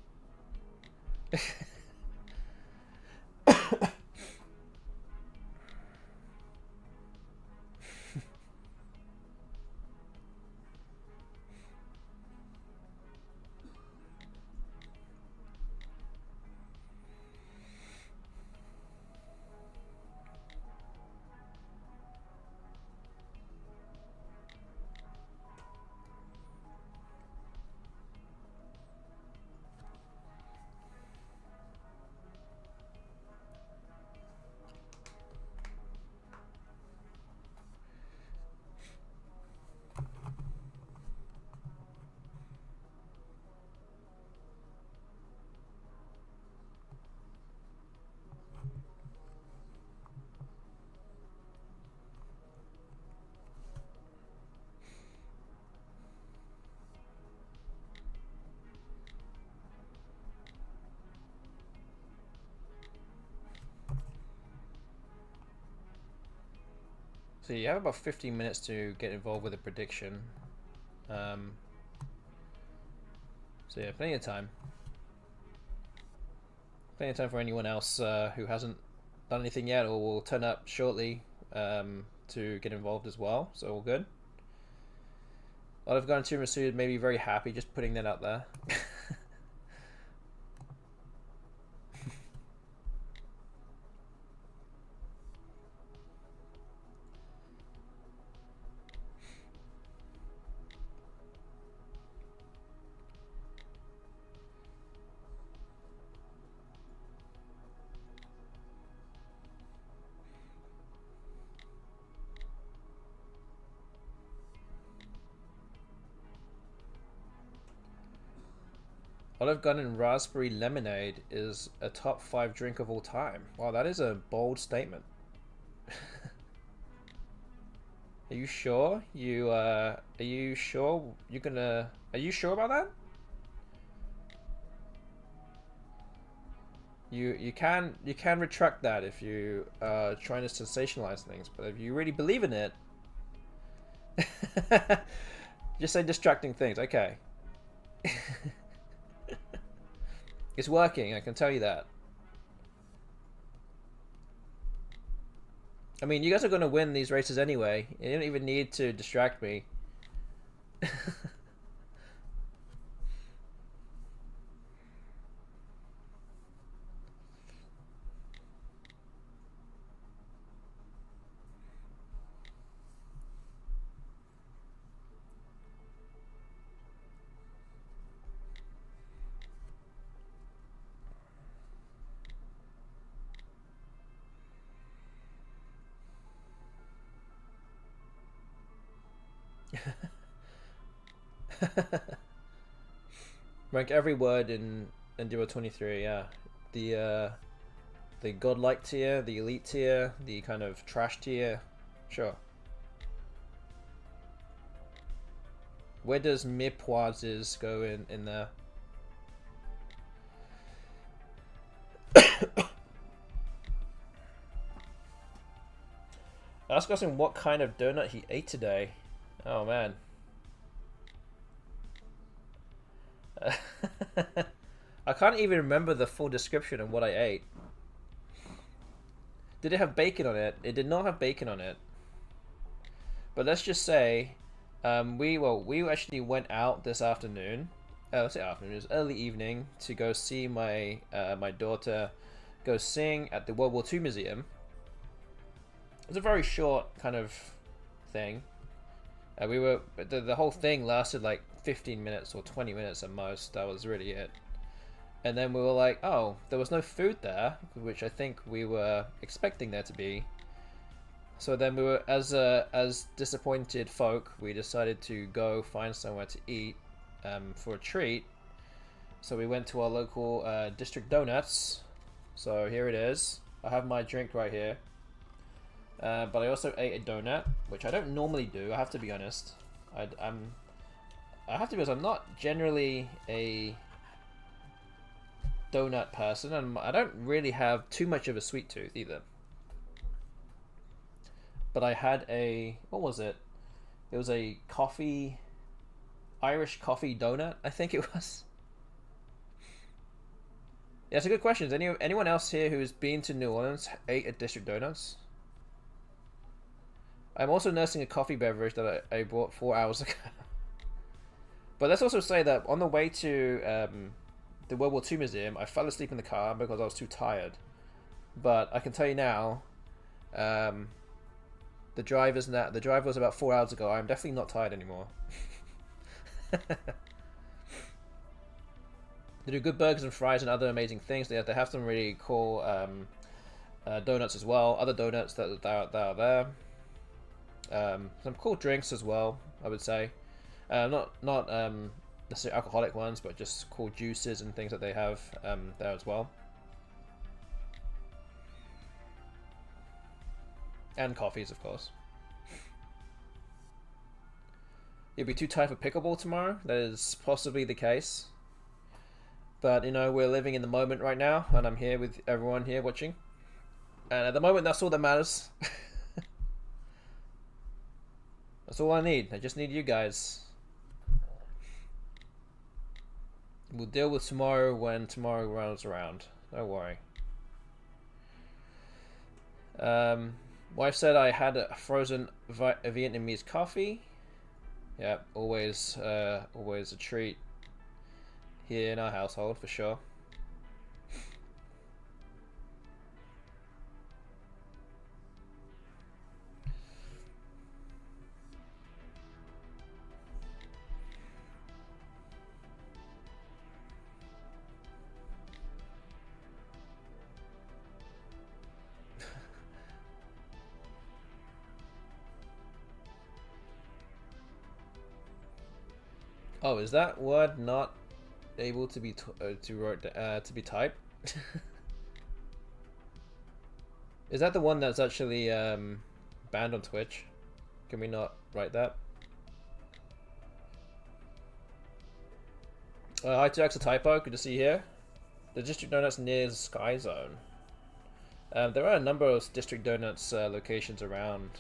Speaker 1: So you have about 15 minutes to get involved with a prediction. So yeah, plenty of time. Plenty of time for anyone else who hasn't done anything yet or will turn up shortly to get involved as well. So all good. A lot of Gun 2 Masood may be very happy just putting that out there. Olive Garden and raspberry lemonade is a top 5 drink of all time. Wow, that is a bold statement. Are you sure? Are you sure you're gonna? Are you sure about that? You can retract that if you are trying to sensationalize things, but if you really believe in it, just say distracting things. Okay. It's working, I can tell you that. I mean, you guys are going to win these races anyway. You don't even need to distract me. Rank every word in Duo 23, yeah. The godlike tier, the elite tier, the kind of trash tier. Sure. Where does mipoises go in there? Ask us what kind of donut he ate today. Oh man. I can't even remember the full description of what I ate. Did it have bacon on it? It did not have bacon on it. But let's just say, we actually went out this afternoon. Let's say afternoon. It was early evening to go see my my daughter go sing at the World War II Museum. It was a very short kind of thing. The whole thing lasted like 15 minutes or 20 minutes at most. That was really it. And then we were like, oh, there was no food there, which I think we were expecting there to be. So then we were, as disappointed folk, we decided to go find somewhere to eat for a treat. So we went to our local District Donuts. So here it is. I have my drink right here. But I also ate a donut, which I don't normally do. I have to be honest. I have to be honest. I'm not generally a donut person, and I don't really have too much of a sweet tooth either. But I had a, what was it? It was a Irish coffee donut, I think it was. Yeah, it's a good question. Is anyone else here who's been to New Orleans ate at District Donuts? I'm also nursing a coffee beverage that I bought 4 hours ago. But let's also say that on the way to the World War II Museum, I fell asleep in the car because I was too tired. But I can tell you now, the drive was about 4 hours ago. I'm definitely not tired anymore. They do good burgers and fries and other amazing things. They have some really cool donuts as well. Other donuts that are there. Some cool drinks as well, I would say. Not necessarily alcoholic ones, but just cool juices and things that they have there as well. And coffees, of course. You'll be too tired for pickleball tomorrow. That is possibly the case. But, you know, we're living in the moment right now, and I'm here with everyone here watching. And at the moment, that's all that matters. That's all I need. I just need you guys. We'll deal with tomorrow when tomorrow rolls around. Don't worry. Wife said I had a frozen Vietnamese coffee. Yeah, always a treat here in our household for sure. Oh, is that word not able to be to be typed? Is that the one that's actually banned on Twitch? Can we not write that? Hi to X a typo. Good to see you here. The District Donuts near Sky Zone. There are a number of District Donuts locations around.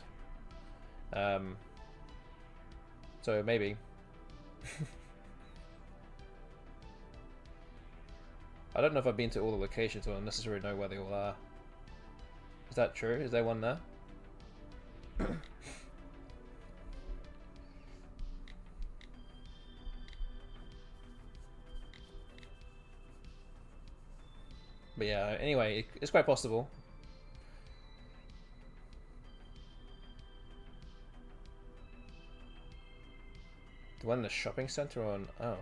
Speaker 1: So maybe. I don't know if I've been to all the locations or necessarily know where they all are. Is that true? Is there one there? But yeah, anyway, it's quite possible. The one in the shopping center on... Oh.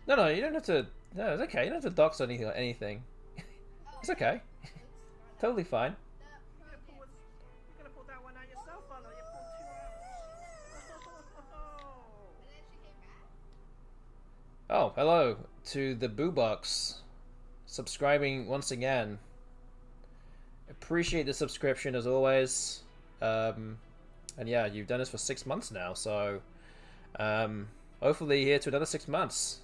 Speaker 1: No, you don't have to... No, it's okay. You don't have to dox anything. It's okay. Totally fine. Oh, hello to the Boo Box. Subscribing once again. Appreciate the subscription as always. And yeah, you've done this for 6 months now, so hopefully here to another 6 months.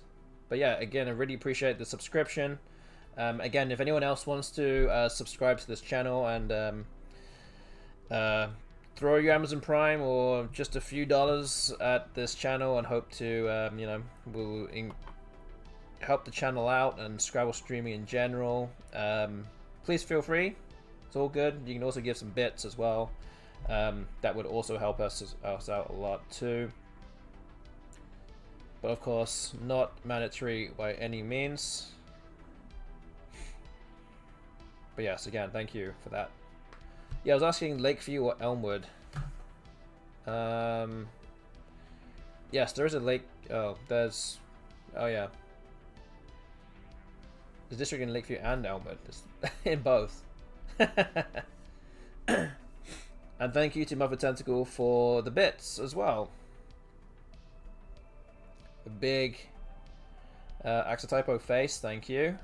Speaker 1: But yeah, again, I really appreciate the subscription. Again, if anyone else wants to subscribe to this channel and throw your Amazon Prime or just a few dollars at this channel and hope to, you know, will help the channel out and Scrabble streaming in general, please feel free. It's all good. You can also give some bits as well. That would also help us out a lot too. But of course, not mandatory by any means. But yes, again, thank you for that. Yeah, I was asking Lakeview or Elmwood. Yes, there is a lake. Oh, there's. Oh yeah. There's district in Lakeview and Elmwood. In both. And thank you to Mother Tentacle for the bits as well. A big Axotypo face, thank you.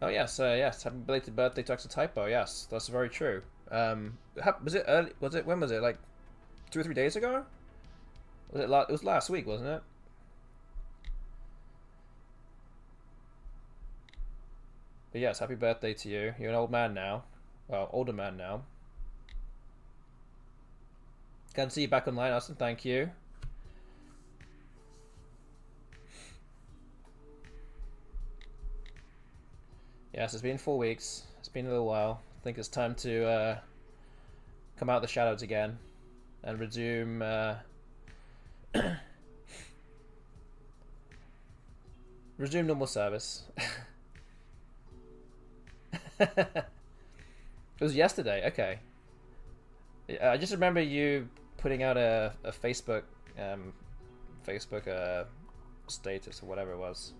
Speaker 1: Oh yes, yes. Happy belated birthday to Axotypo. Yes, that's very true. Was it early? Was it when was it? Like 2 or 3 days ago? Was it? It was last week, wasn't it? But yes, happy birthday to you. You're an old man now. Well, older man now. Glad to see you back online, Austin. Thank you. Yes, it's been 4 weeks. It's been a little while. I think it's time to come out of the shadows again and resume resume normal service. It was yesterday. Okay. I just remember you putting out a Facebook status or whatever it was.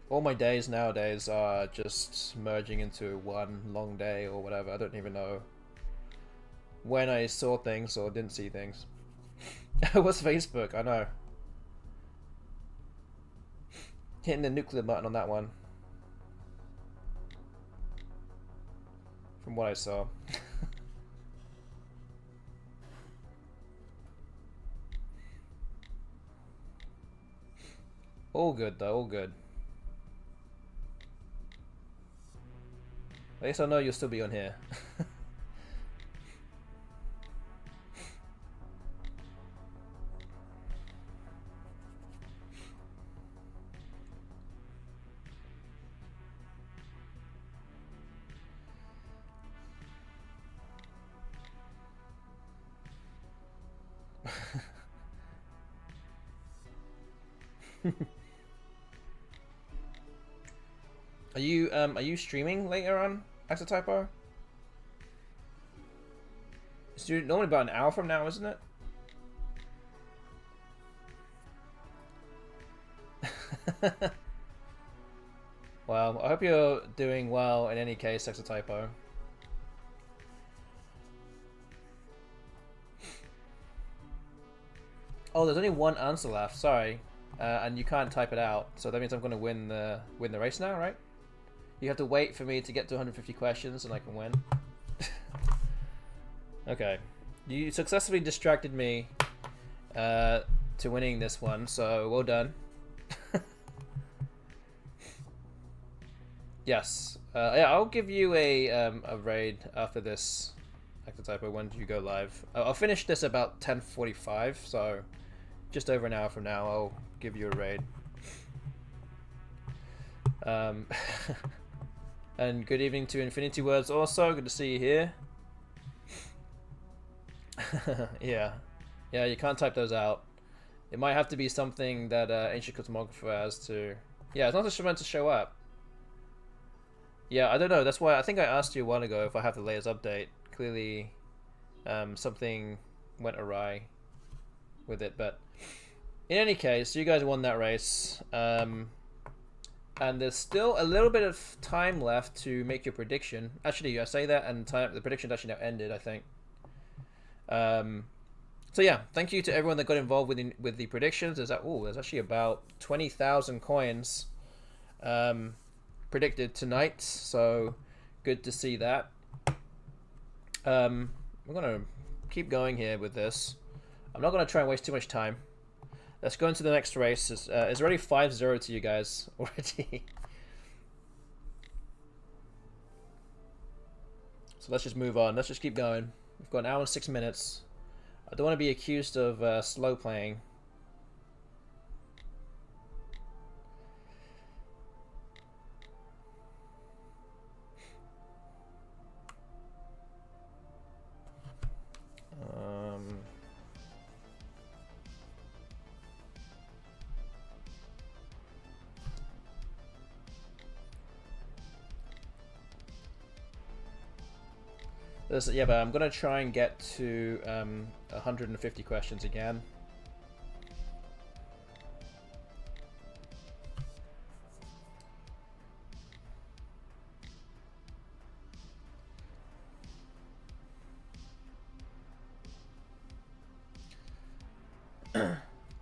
Speaker 1: All my days nowadays are just merging into one long day or whatever. I don't even know when I saw things or didn't see things. What's Facebook? I know. Hitting the nuclear button on that one. From what I saw. All good though, all good. At least I know you'll still be on here. Are you streaming later on, Axotypo? It's normally about an hour from now, isn't it? Well, I hope you're doing well in any case, Axotypo. Oh, there's only one answer left. Sorry, and you can't type it out. So that means I'm going to win the race now, right? You have to wait for me to get to 150 questions, and I can win. Okay, you successfully distracted me to winning this one. So well done. Yes. Yeah, I'll give you a raid after this. Axotypo, when do you go live? I'll finish this about 10:45, so just over an hour from now, I'll give you a raid. And good evening to FINIWORDS also. Good to see you here. Yeah, you can't type those out. It might have to be something that Ancient Cosmographer has to. Yeah, it's not just meant to show up. Yeah, I don't know. That's why I think I asked you a while ago if I have the latest update. Clearly, something went awry with it. But in any case, you guys won that race. And there's still a little bit of time left to make your prediction. Actually, I say that, and the prediction's actually now ended, I think. So yeah, thank you to everyone that got involved with the predictions. There's actually about 20,000 coins predicted tonight, so good to see that. We're gonna keep going here with this. I'm not gonna try and waste too much time. Let's go into the next race. It's already 5-0 to you guys already. So let's just move on. Let's just keep going. We've got an hour and 6 minutes. I don't want to be accused of slow playing. Yeah, but I'm gonna try and get to 150 questions again.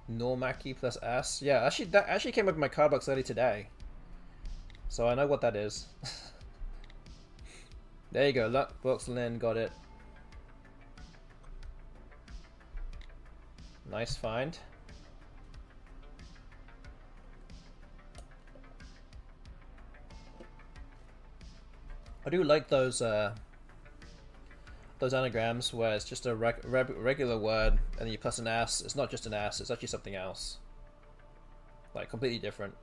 Speaker 1: Normaki plus S. Yeah, actually, that actually came up in my card box early today, so I know what that is. There you go. Luck box Lin got it. Nice find. I do like those anagrams where it's just a regular word and then you plus an S. It's not just an S, it's actually something else. Like, completely different.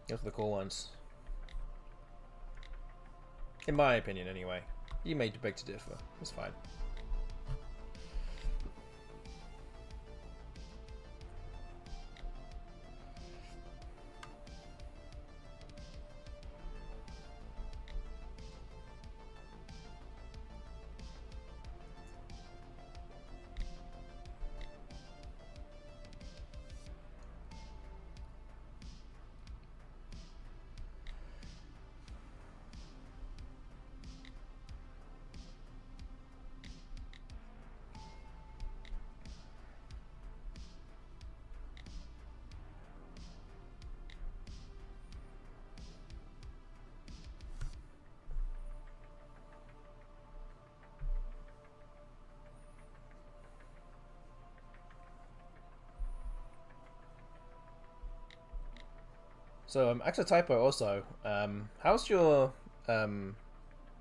Speaker 1: Those are the cool ones. In my opinion, anyway. You may beg to differ. It's fine. So, Axotypo also, how's your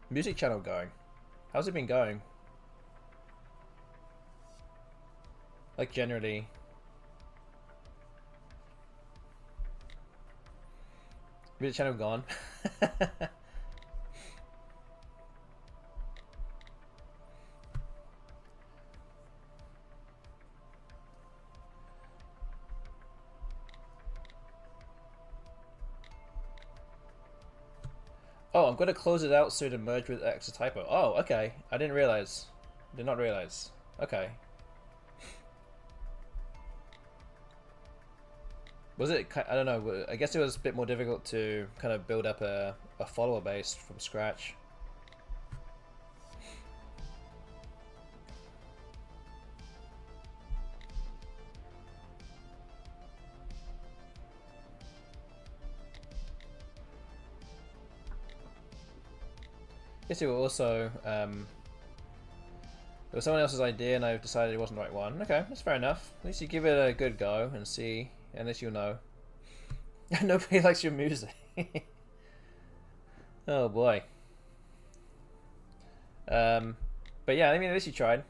Speaker 1: music channel going? How's it been going? Like, generally. Music channel gone? Oh, I'm going to close it out soon and merge with Axotypo. Oh, okay. I didn't realize. Did not realize. Okay. Was it? I don't know. I guess it was a bit more difficult to kind of build up a follower base from scratch. Guess it was also it was someone else's idea, and I decided it wasn't the right one. Okay, that's fair enough. At least you give it a good go and see, and at least you'll know. Nobody likes your music. Oh boy. But yeah, I mean, at least you tried.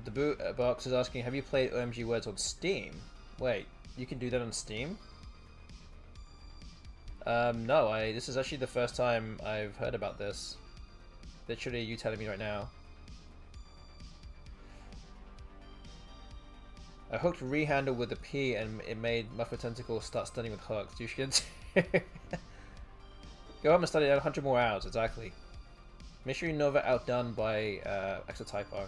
Speaker 1: The boot box is asking, have you played OMG Words on Steam? Wait, you can do that on Steam? No, this is actually the first time I've heard about this. Literally, you telling me right now. I hooked rehandle with the P and it made Muffet Tentacle start studying with hooks. You should go home and study 100 more hours, exactly. Mystery Nova outdone by Axotypo.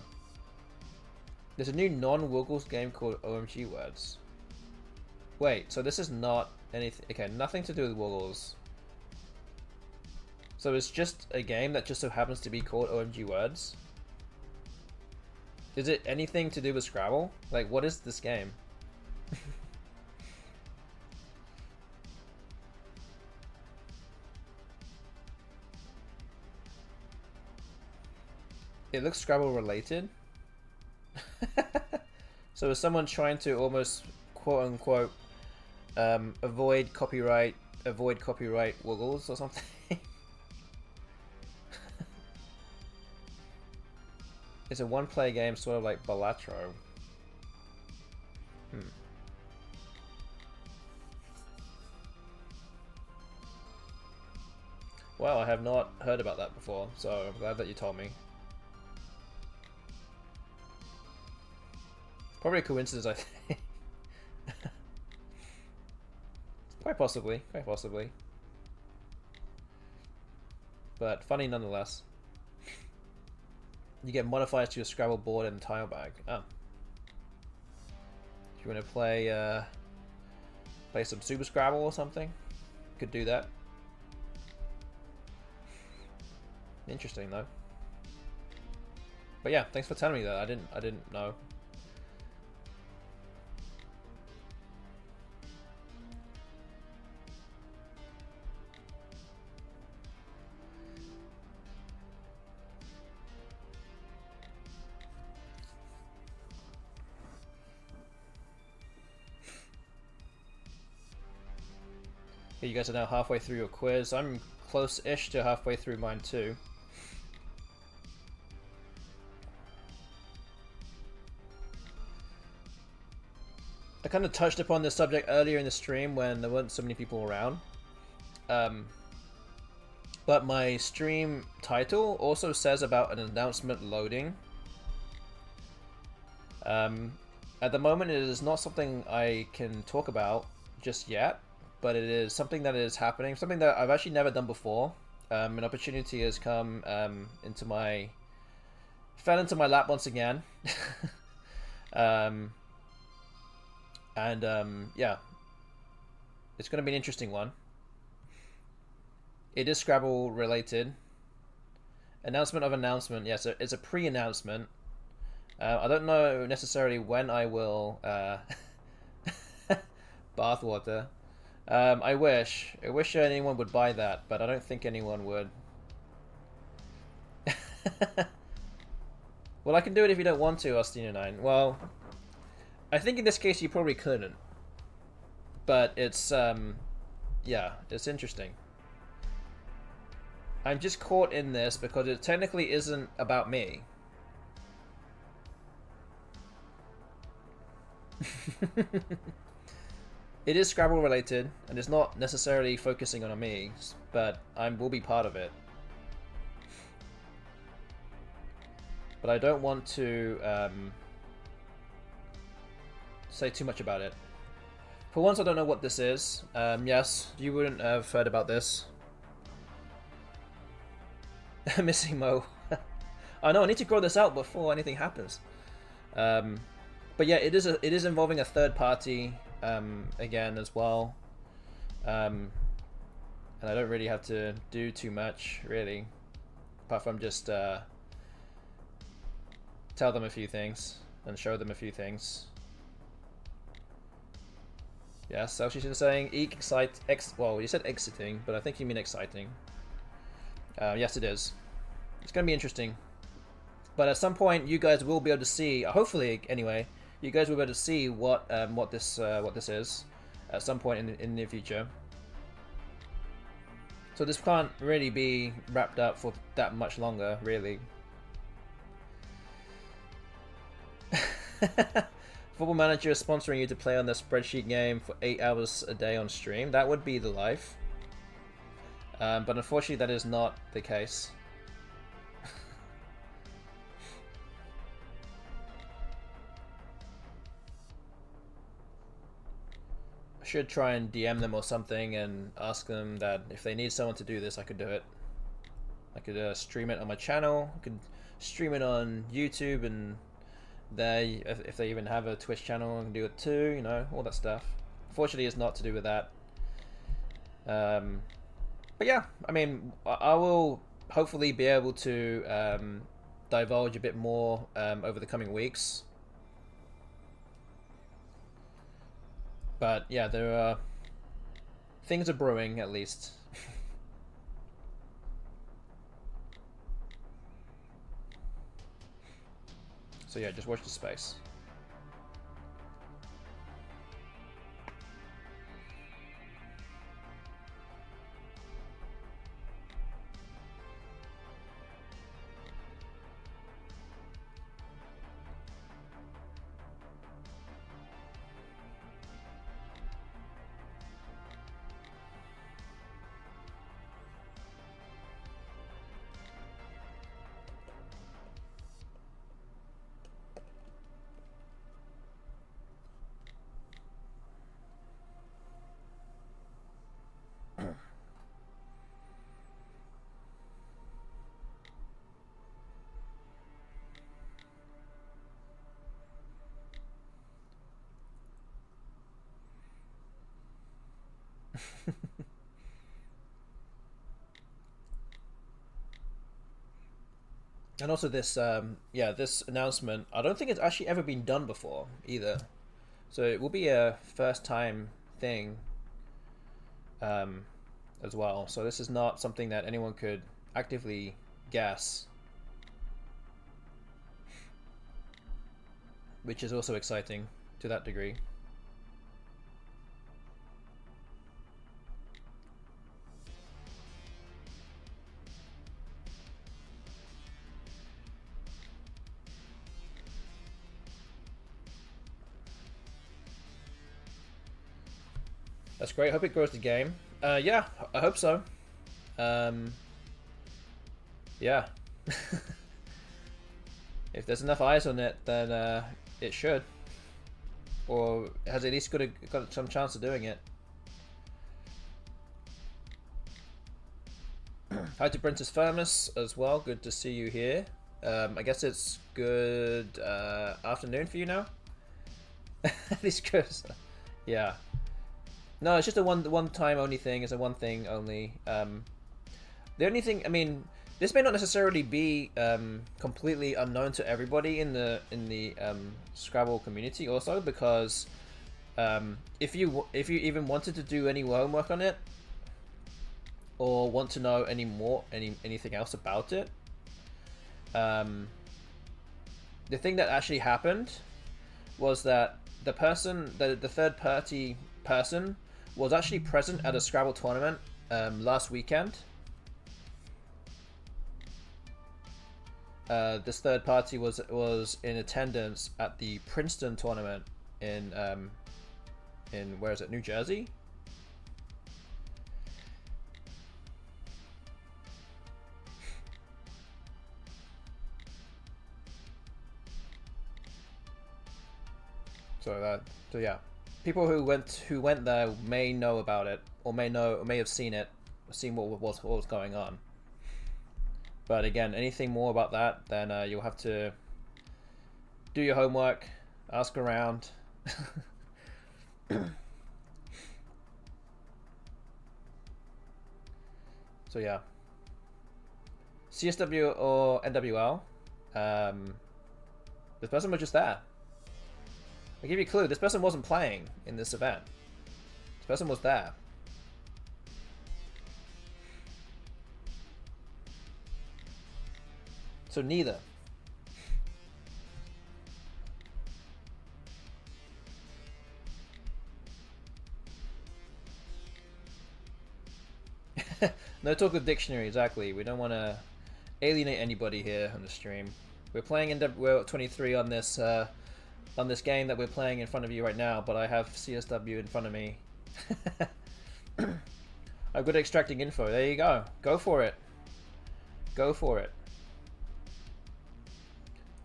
Speaker 1: There's a new non-woogles game called OMG Words. Wait, so this is not anything. Okay, nothing to do with woogles. So it's just a game that just so happens to be called OMG Words? Is it anything to do with Scrabble? Like, what is this game? It looks Scrabble related. So is someone trying to almost quote unquote avoid copyright woogles or something? It's a one-player game, sort of like Balatro. Well, I have not heard about that before, so I'm glad that you told me. Probably a coincidence, I think. Quite possibly, quite possibly. But funny nonetheless. You get modifiers to your Scrabble board and tile bag. Oh. Do you want to play play some Super Scrabble or something? Could do that. Interesting though. But yeah, thanks for telling me that. I didn't know. You guys are now halfway through your quiz. I'm close-ish to halfway through mine too. I kind of touched upon this subject earlier in the stream when there weren't so many people around. But my stream title also says about an announcement loading. At the moment, it is not something I can talk about just yet. But it is something that is happening, something that I've actually never done before. An opportunity has come fell into my lap once again. Yeah, it's going to be an interesting one. It is Scrabble related. Announcement of announcement. Yes, yeah, so it's a pre-announcement. I don't know necessarily when I will bathwater. I wish anyone would buy that, but I don't think anyone would. Well, I can do it if you don't want to, Austin9. Well, I think in this case you probably couldn't. But it's, yeah, it's interesting. I'm just caught in this because it technically isn't about me. It is Scrabble related, and it's not necessarily focusing on me, but I will be part of it. But I don't want to say too much about it. For once, I don't know what this is. Yes, you wouldn't have heard about this. Missing Mo. I know, I need to grow this out before anything happens. But yeah, it is involving a third party. Again as well, and I don't really have to do too much really, apart from just tell them a few things and show them a few things. Yes, so she's saying well, you said exiting, but I think you mean exciting. Yes, it is. It's gonna be interesting, but at some point you guys will be able to see, hopefully anyway, you guys will be able to see what this is at some point in the near future. So this can't really be wrapped up for that much longer, really. Football Manager is sponsoring you to play on the spreadsheet game for 8 hours a day on stream. That would be the life. But unfortunately, that is not the case. Should try and DM them or something and ask them that if they need someone to do this, I could do it. I could stream it on my channel. I could stream it on YouTube, and if they even have a Twitch channel, I can do it too. You know, all that stuff. Unfortunately, it's not to do with that. But yeah, I mean, I will hopefully be able to divulge a bit more over the coming weeks. But yeah, there are things are brewing at least. So yeah, just watch the space. And also this, yeah, this announcement, I don't think it's actually ever been done before either. So it will be a first time thing as well. So this is not something that anyone could actively guess, which is also exciting to that degree. That's great. Hope it grows the game. Yeah, I hope so. Yeah. If there's enough eyes on it, then it should. Or has at least got some chance of doing it. Hi to Brentus Firmus as well. Good to see you here. I guess it's good afternoon for you now. At least good. Yeah. No, it's just a one time only thing. It's a one thing only. The only thing, I mean, this may not necessarily be completely unknown to everybody in the Scrabble community, also because if you even wanted to do any homework on it or want to know anything else about it, the thing that actually happened was that the third party person was actually present at a Scrabble tournament last weekend. This third party was in attendance at the Princeton tournament in where is it, New Jersey? So yeah, people who went there may know about it, or may have seen it, seen what was going on. But again, anything more about that, then you'll have to do your homework, ask around. So yeah, CSW or NWL. This person was just there. I'll give you a clue. This person wasn't playing in this event. This person was there. So neither. No talk of dictionary, exactly. We don't want to alienate anybody here on the stream. We're playing we're 23 on this game that we're playing in front of you right now, but I have CSW in front of me. I'm good at extracting info. There you go. Go for it. Go for it.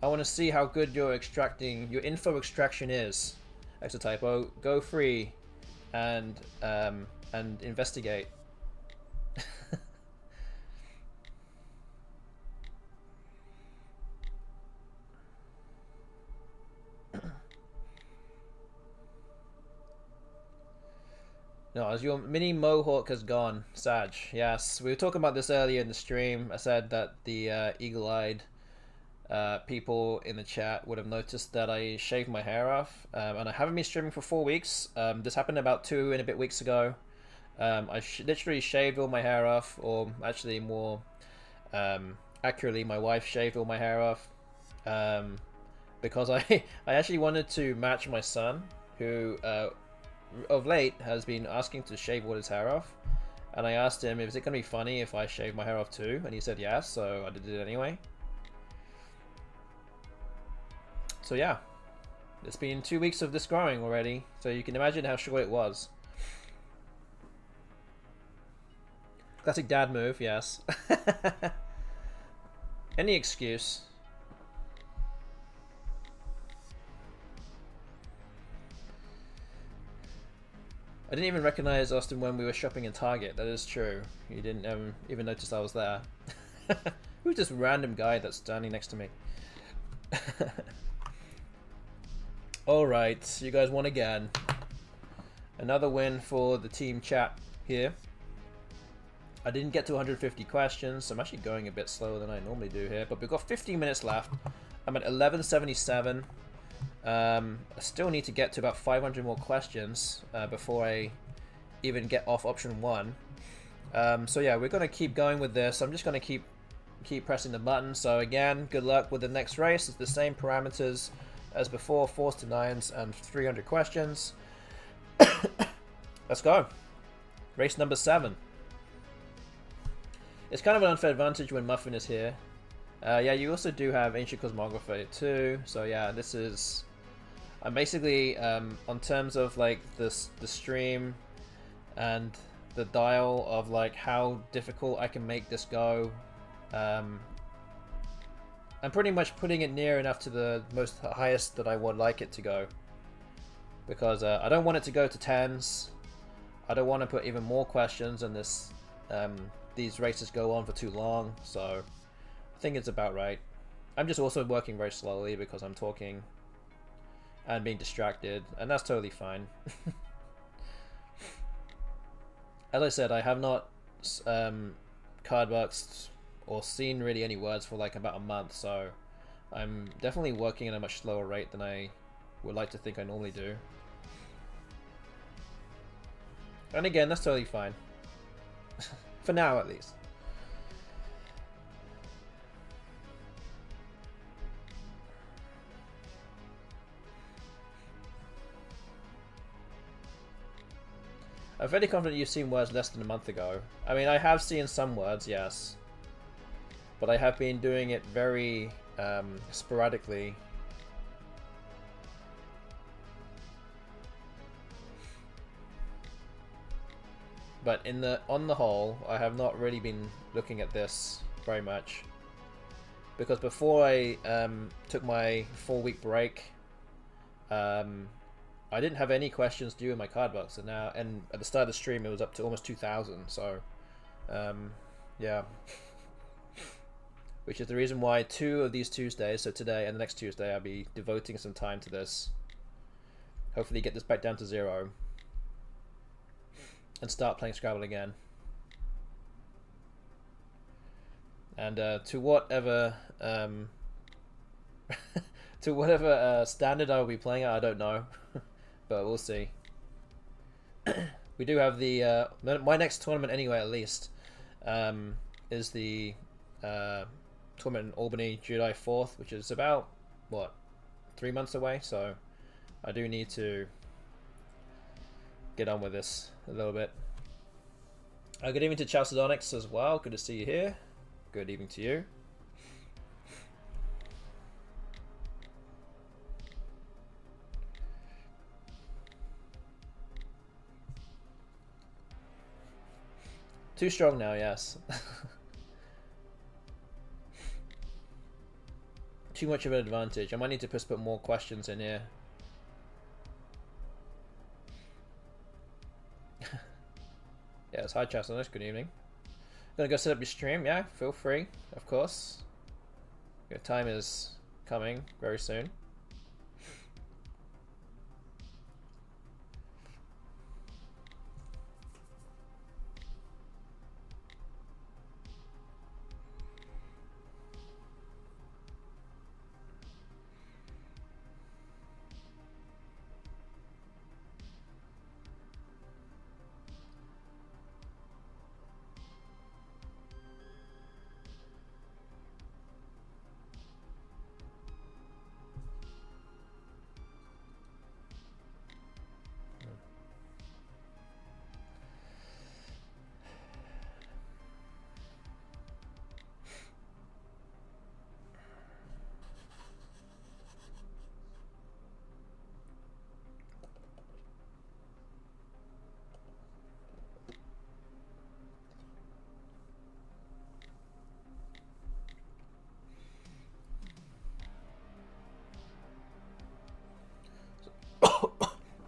Speaker 1: I want to see how good your info extraction is. Exotypo, go free and investigate. No, as your mini mohawk has gone, Sag. Yes, we were talking about this earlier in the stream. I said that the eagle-eyed people in the chat would have noticed that I shaved my hair off, and I haven't been streaming for 4 weeks. This happened about 2 and a bit weeks ago. I literally shaved all my hair off, or actually more accurately, my wife shaved all my hair off. because I actually wanted to match my son, who of late has been asking to shave all his hair off. And I asked him, is it going to be funny if I shave my hair off too? And he said yes, so I did it anyway. So yeah, it's been 2 weeks of this growing already, so you can imagine how short it was. Classic dad move, yes. Any excuse. I didn't even recognize Austin when we were shopping in Target. That is true. You didn't even notice I was there. Who's this random guy that's standing next to me? Alright, you guys won again. Another win for the team chat here. I didn't get to 150 questions, so I'm actually going a bit slower than I normally do here, but we've got 15 minutes left. I'm at 1177. I still need to get to about 500 more questions before I even get off option 1. So yeah, we're going to keep going with this. I'm just going to keep pressing the button. So again, good luck with the next race. It's the same parameters as before, 4s to 9s and 300 questions. Let's go. Race number 7. It's kind of an unfair advantage when Muffin is here. Yeah, you also do have Ancient Cosmographer too. So yeah, this is... I'm basically, on terms of like the stream and the dial of like how difficult I can make this go, I'm pretty much putting it near enough to the most highest that I would like it to go. Because I don't want it to go to 10s. I don't want to put even more questions and this these races go on for too long, so I think it's about right. I'm just also working very slowly because I'm talking and being distracted, and that's totally fine. As I said, I have not cardboxed or seen really any words for like about a month, so I'm definitely working at a much slower rate than I would like to think I normally do. And again, that's totally fine. For now, at least. I'm fairly confident you've seen words less than a month ago. I mean, I have seen some words, yes. But I have been doing it very sporadically. But on the whole, I have not really been looking at this very much. Because before I took my 4-week break, I didn't have any questions due in my card box, and at the start of the stream it was up to almost 2,000. So, yeah, which is the reason why 2 of these Tuesdays, so today and the next Tuesday, I'll be devoting some time to this. Hopefully, get this back down to 0 and start playing Scrabble again. And to whatever to whatever standard I will be playing at, I don't know. But we'll see. We do have the my next tournament anyway, at least, is the tournament in Albany, July 4th, which is about, what, 3 months away, so I do need to get on with this a little bit. Good evening to Chalcedonics as well, good to see you here. Good evening to you. Too strong now, yes. Too much of an advantage. I might need to just put more questions in here. Yes, hi Chastnut, good evening. Gonna go set up your stream, yeah, feel free, of course. Your time is coming very soon.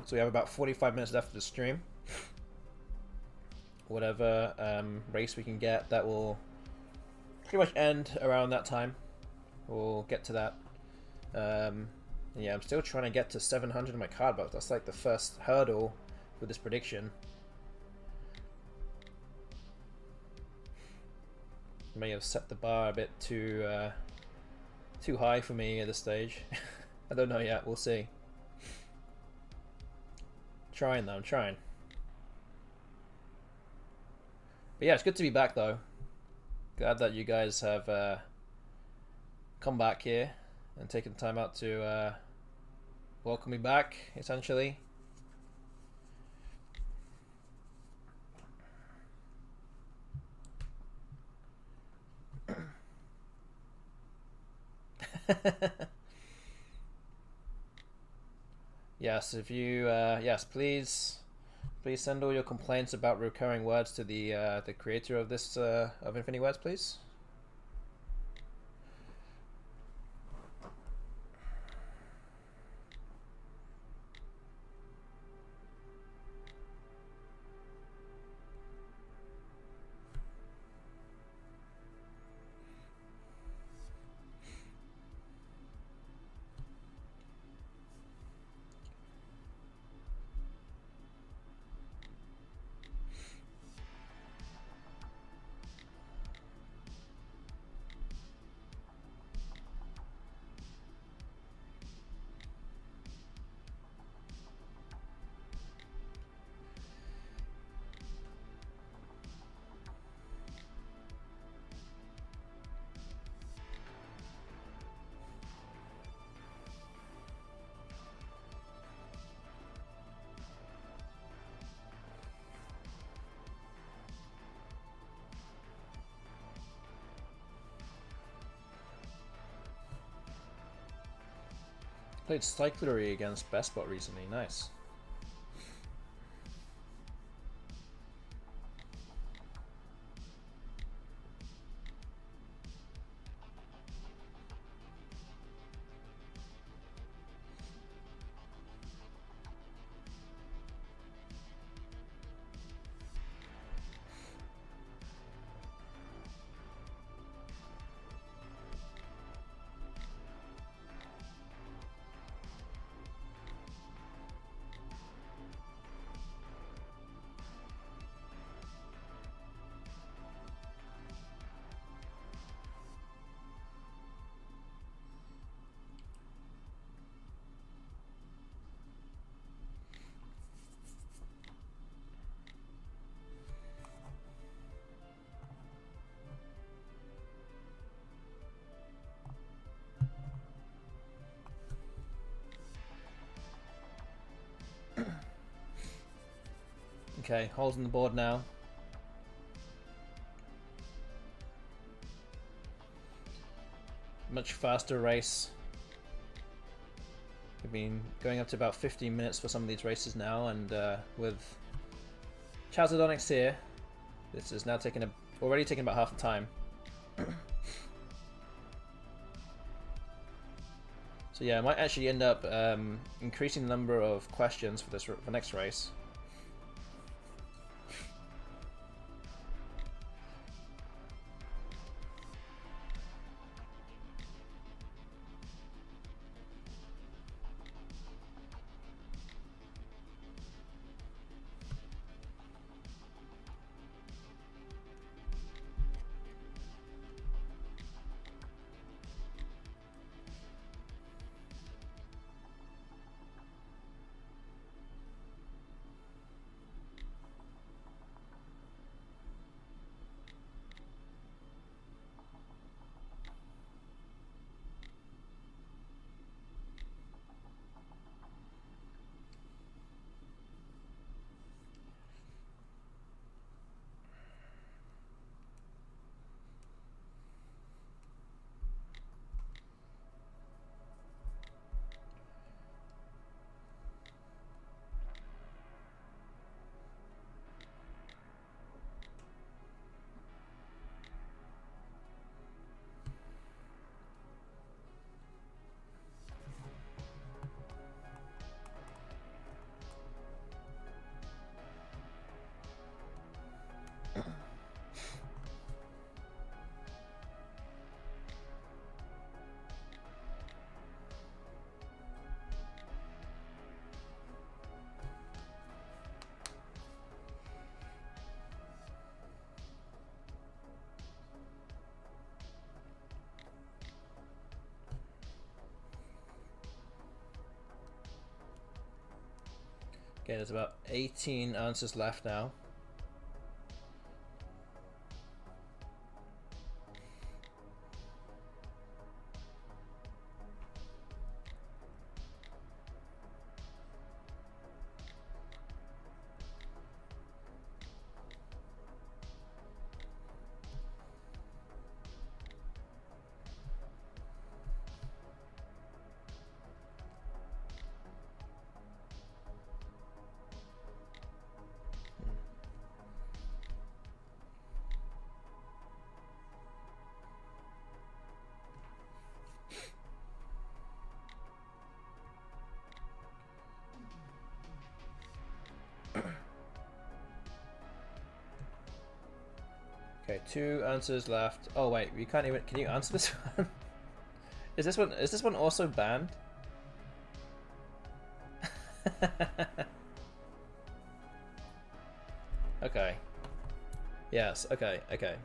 Speaker 1: So we have about 45 minutes left of the stream. Whatever race we can get, that will pretty much end around that time. We'll get to that. Yeah, I'm still trying to get to 700 in my card box. That's like the first hurdle with this prediction. May have set the bar a bit too high for me at this stage. I don't know yet. We'll see. Trying though. I'm trying. But yeah, it's good to be back though. Glad that you guys have come back here and taken the time out to welcome me back, essentially. Yes, if you yes, please send all your complaints about recurring words to the creator of this of FINIWORDS, please. Played Cyclery against Bestbot recently. Nice. Okay, holes in the board now. Much faster race. We've been going up to about 15 minutes for some of these races now, and with Chazodonics here, this is now already taking about half the time. So yeah, I might actually end up increasing the number of questions for this next race. Okay, there's about 18 answers left now. Okay, 2 answers left. Oh wait, we can't even. Can you answer this one? Is this one? Is this one also banned? Okay. Yes. Okay. Okay.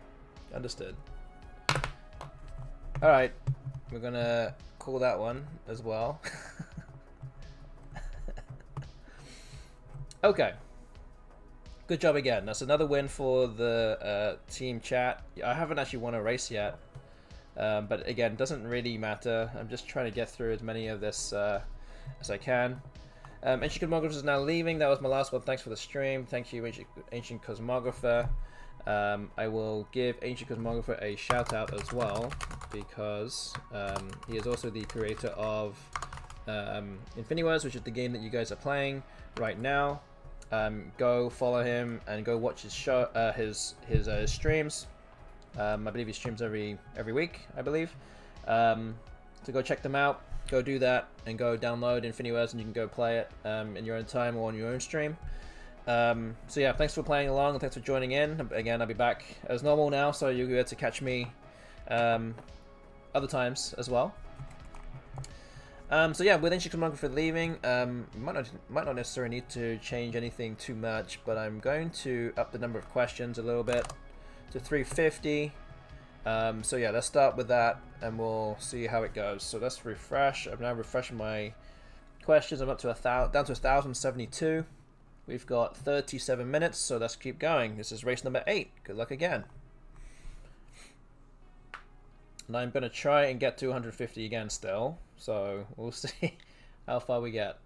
Speaker 1: Understood. All right. We're gonna call that one as well. Okay. Good job again. That's another win for the team chat. I haven't actually won a race yet, but again, doesn't really matter. I'm just trying to get through as many of this as I can. Ancient Cosmographer is now leaving. That was my last one. Thanks for the stream. Thank you, Ancient Cosmographer. I will give Ancient Cosmographer a shout out as well because he is also the creator of FINIWORDS, which is the game that you guys are playing right now. Go follow him and go watch his show, his streams. I believe he streams every week, I believe. So go check them out. Go do that and go download FINIWORDS and you can go play it in your own time or on your own stream. So yeah, thanks for playing along and thanks for joining in. Again, I'll be back as normal now, so you'll be able to catch me other times as well. So yeah, with Ancient Cosmographer leaving, might not necessarily need to change anything too much, but I'm going to up the number of questions a little bit to 350. So yeah, let's start with that and we'll see how it goes. So let's refresh. I'm now refreshing my questions. I'm up to down to 1,072. We've got 37 minutes, so let's keep going. This is race number 8. Good luck again. And I'm going to try and get to 150 again still, so we'll see how far we get.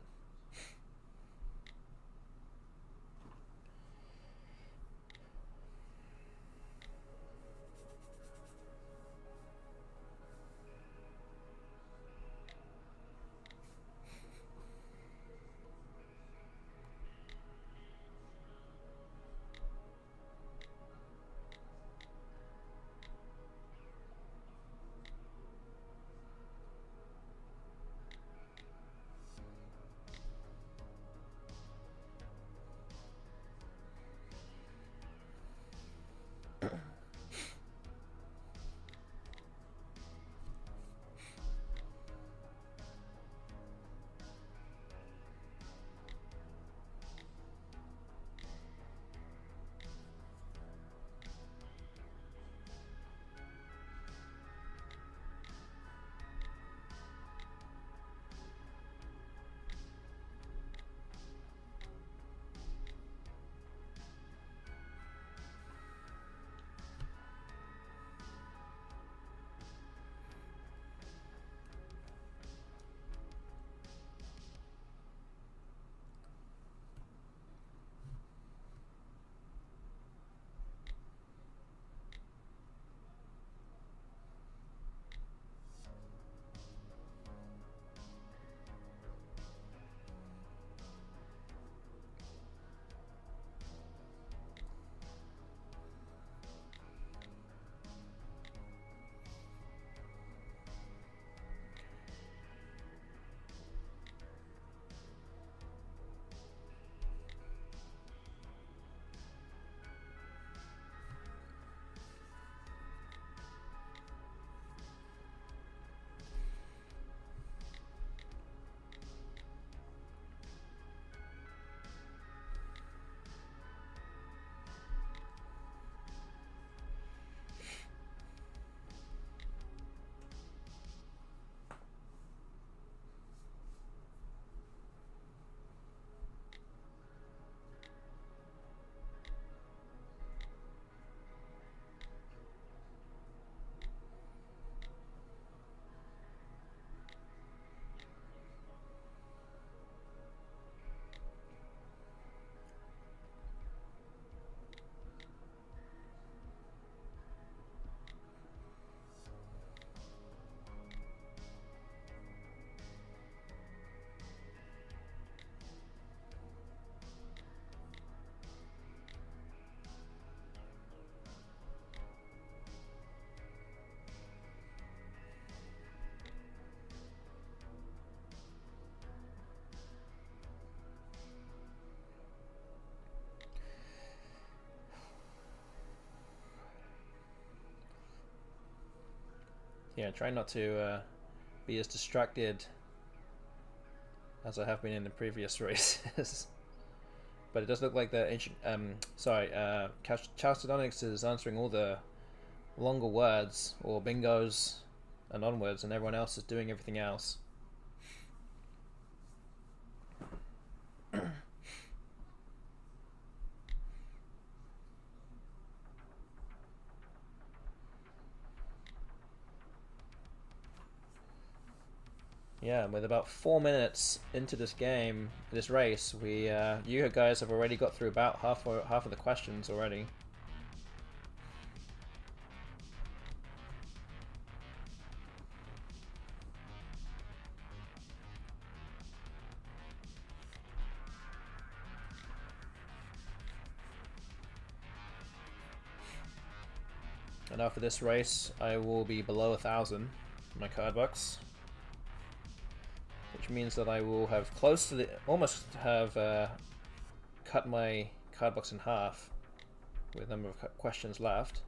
Speaker 1: yeah, try not to be as distracted as I have been in the previous races. But it does look like the ancient, Chalcedonics is answering all the longer words, or bingos and onwards, and everyone else is doing everything else. Yeah, with about 4 minutes into this game, this race, you guys have already got through about half of the questions already. And after this race, I will be below 1,000 in my cardbox, which means that I will have almost have cut my cardbox in half with the number of questions left.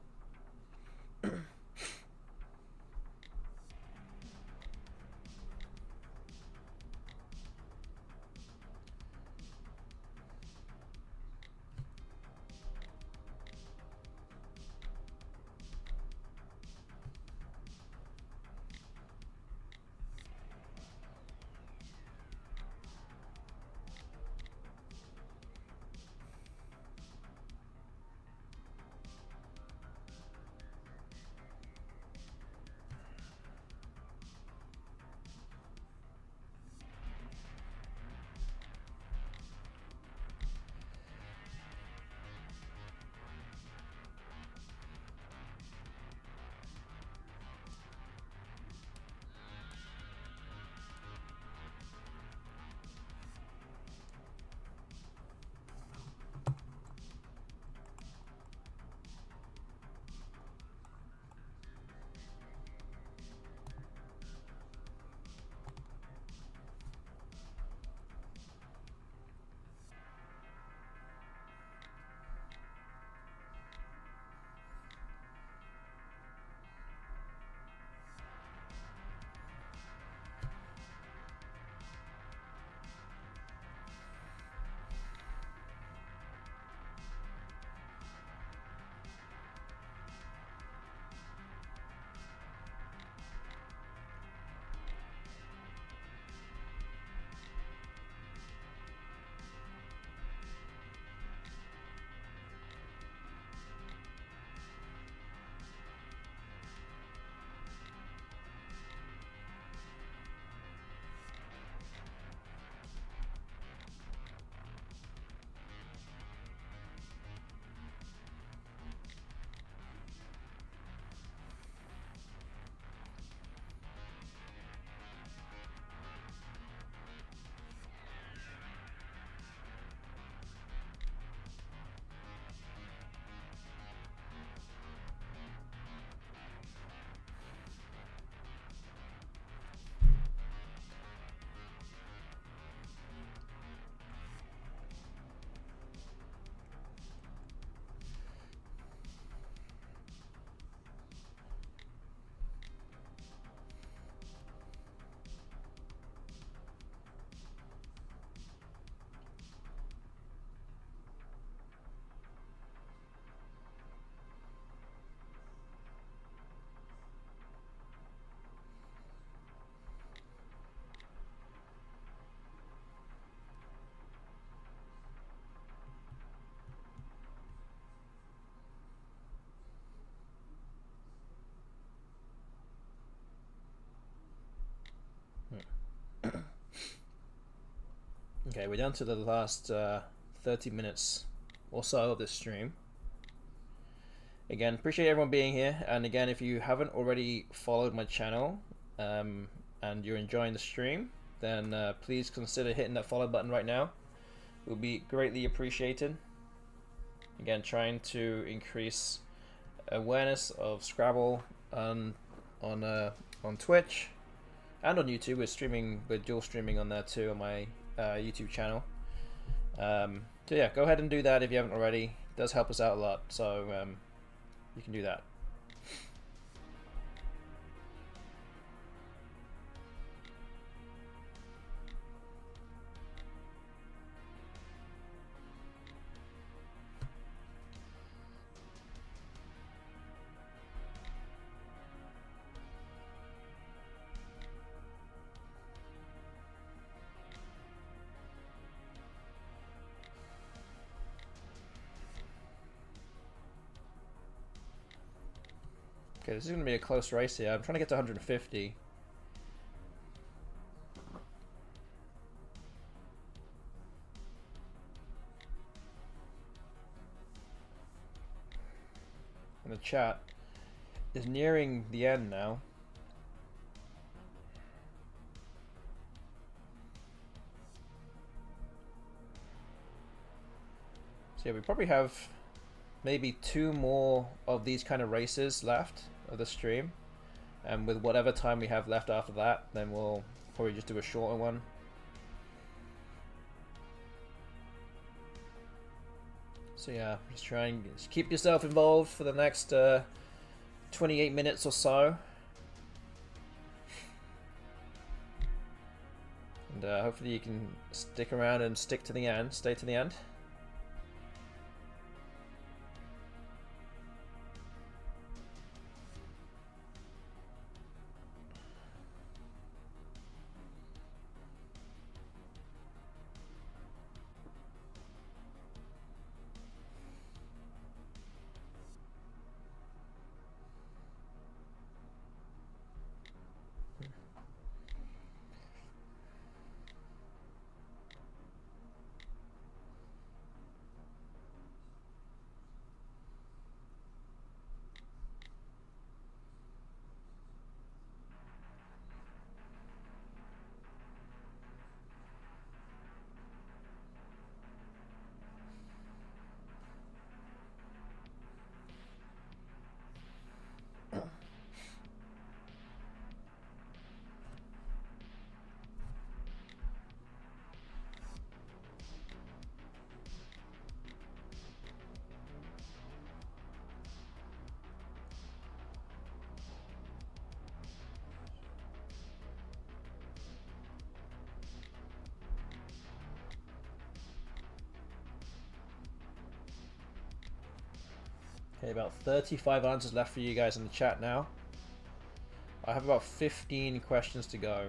Speaker 1: Okay, we're down to the last 30 minutes or so of this stream. Again, appreciate everyone being here, and again, if you haven't already followed my channel and you're enjoying the stream, then please consider hitting that follow button right now. It will be greatly appreciated. Again, trying to increase awareness of Scrabble on Twitch and on YouTube. We're dual streaming on there too on my YouTube channel. So yeah, go ahead and do that if you haven't already. It does help us out a lot, so you can do that. Okay, this is going to be a close race here. I'm trying to get to 150. And the chat is nearing the end now. So yeah, we probably have maybe 2 more of these kind of races left of the stream. And with whatever time we have left after that, then we'll probably just do a shorter one. So yeah, just try and keep yourself involved for the next 28 minutes or so. And hopefully you can stick around and stick to the end, stay to the end. Okay, about 35 answers left for you guys in the chat now. I have about 15 questions to go.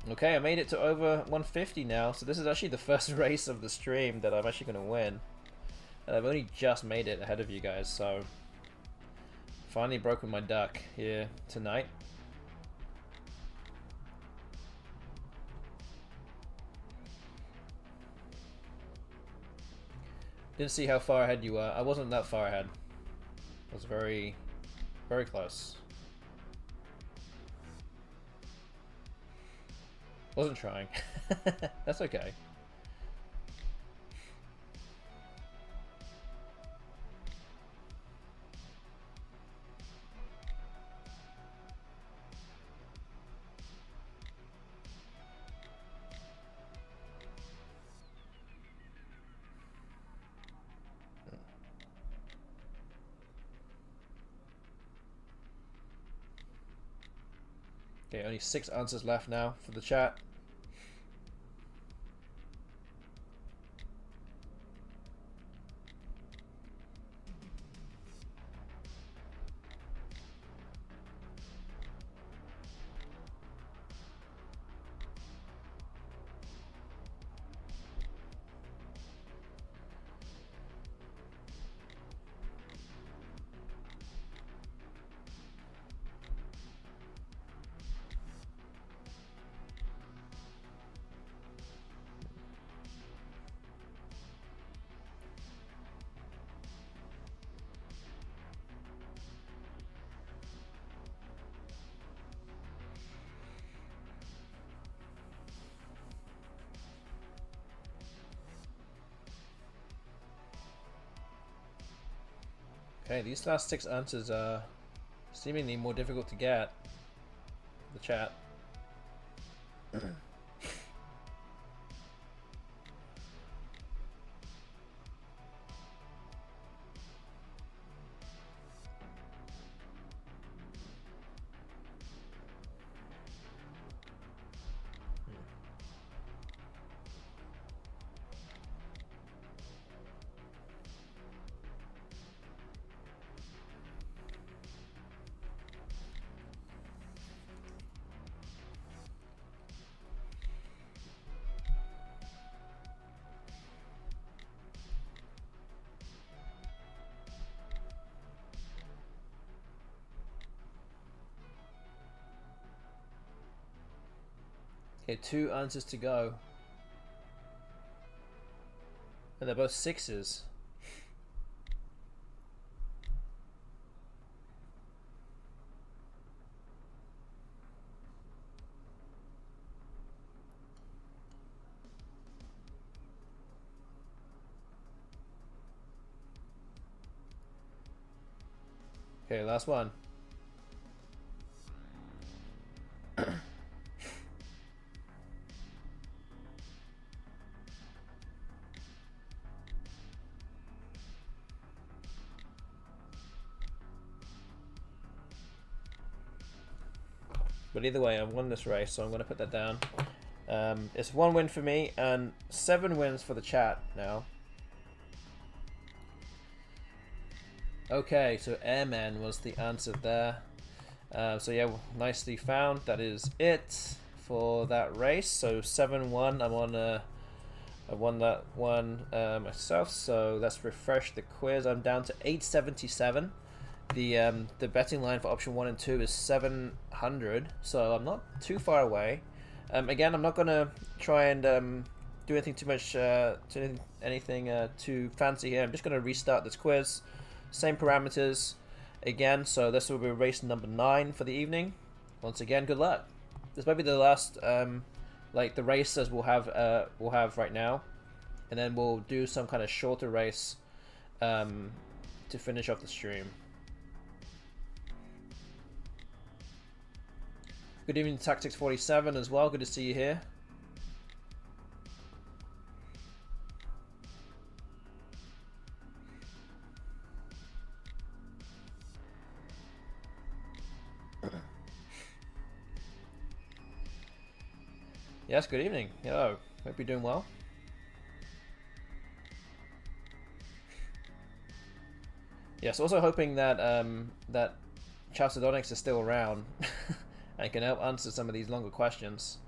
Speaker 1: Okay, I made it to over 150 now, so this is actually the first race of the stream that I'm actually going to win. And I've only just made it ahead of you guys, so finally broken my duck here tonight. Didn't see how far ahead you were. I wasn't that far ahead. I was very, very close. Wasn't trying. That's okay. Okay, only 6 answers left now for the chat. Okay, these last 6 answers are seemingly more difficult to get. The chat. Okay, 2 answers to go. And they're both 6s. Okay, last one. But either way, I've won this race, so I'm going to put that down. It's 1 win for me and 7 wins for the chat now. Okay, so Airman was the answer there. So yeah, nicely found. That is it for that race. So 7-1. I won that one myself. So let's refresh the quiz. I'm down to 877. The betting line for option 1 and 2 is 700. So I'm not too far away. Again, I'm not gonna try and do anything too much, anything too fancy here. I'm just gonna restart this quiz. Same parameters again, so this will be race number 9 for the evening. Once again, good luck. This might be the last, like the races we'll have right now, and then we'll do some kind of shorter race to finish off the stream. Good evening, Tactics 47 as well. Good to see you here. Yes, good evening. Hello. Hope you're doing well. Yes, also hoping that that Chalcedonics is still around and can help answer some of these longer questions.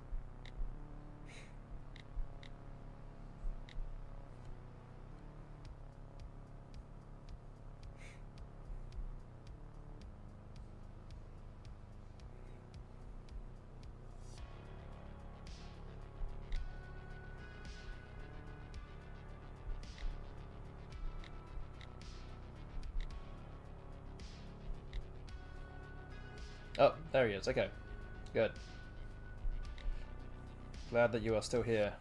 Speaker 1: Oh, there he is. Okay, good. Glad that you are still here.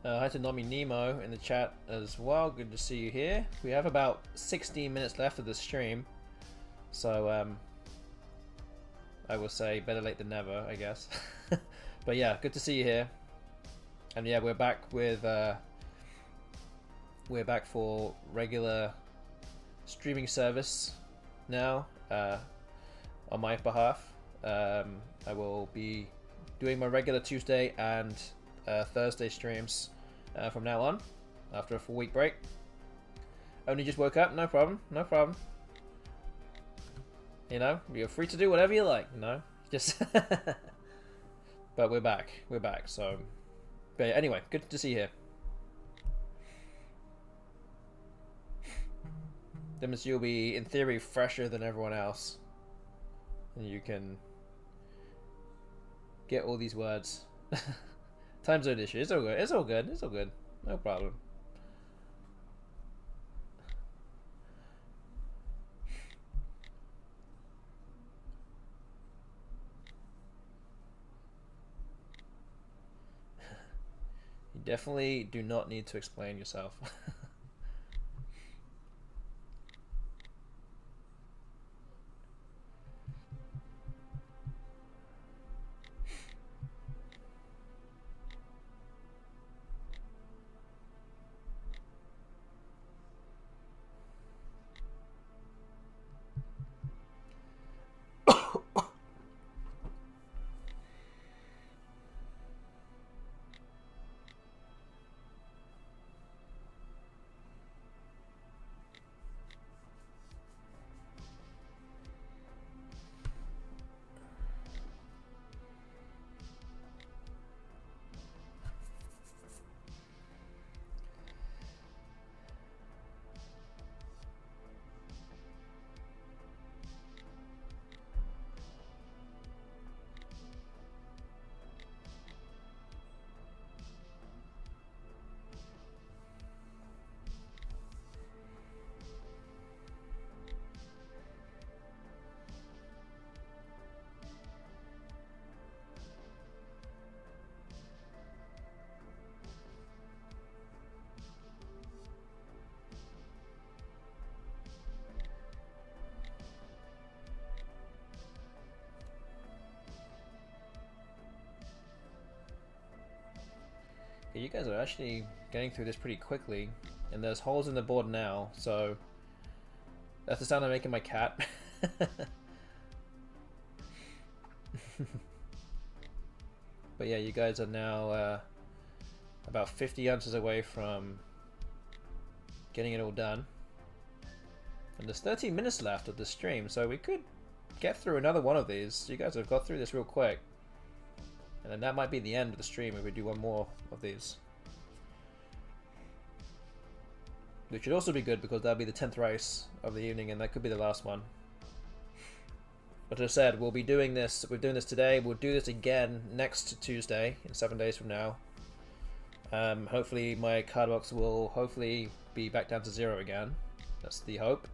Speaker 1: Hi to Nomi Nemo in the chat as well. Good to see you here. We have about 16 minutes left of the stream, so I will say better late than never, I guess. But yeah, good to see you here. And yeah, we're back with we're back for regular streaming service now on my behalf. I will be doing my regular Tuesday and Thursday streams from now on after a full week break. Only just woke up, no problem, no problem. You know, you're free to do whatever you like, you know, just but we're back, so but yeah, anyway, good to see you here. That means you'll be in theory fresher than everyone else, and you can get all these words. Time zone issue. It's all good. It's all good. It's all good. No problem. You definitely do not need to explain yourself. You guys are actually getting through this pretty quickly, and there's holes in the board now, so that's the sound I'm making my cat. But yeah, you guys are now about 50 ounces away from getting it all done, and there's 13 minutes left of the stream, so we could get through another one of these. You guys have got through this real quick. And then that might be the end of the stream if we do one more of these. Which should also be good because that'll be the 10th race of the evening and that could be the last one. But as I said, we'll be doing this, we're doing this today, we'll do this again next Tuesday, in 7 days from now. Hopefully my card box will hopefully be back down to 0 again. That's the hope.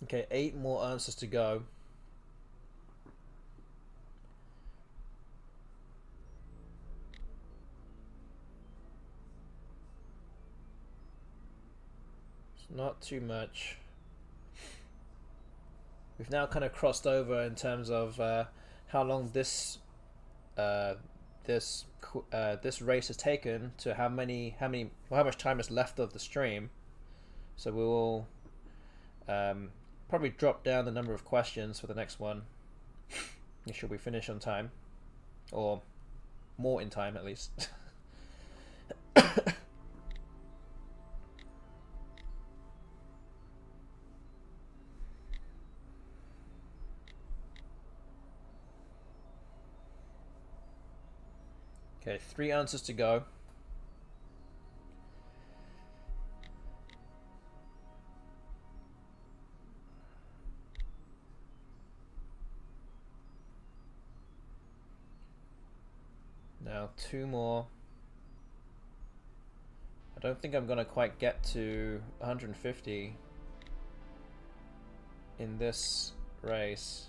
Speaker 1: Okay, 8 more answers to go. It's not too much. We've now kind of crossed over in terms of how long this this race has taken to how much time is left of the stream. So we will probably drop down the number of questions for the next one. Make sure we finish on time, or more in time at least. Okay, 3 answers to go. Now 2 more. I don't think I'm gonna quite get to 150 in this race.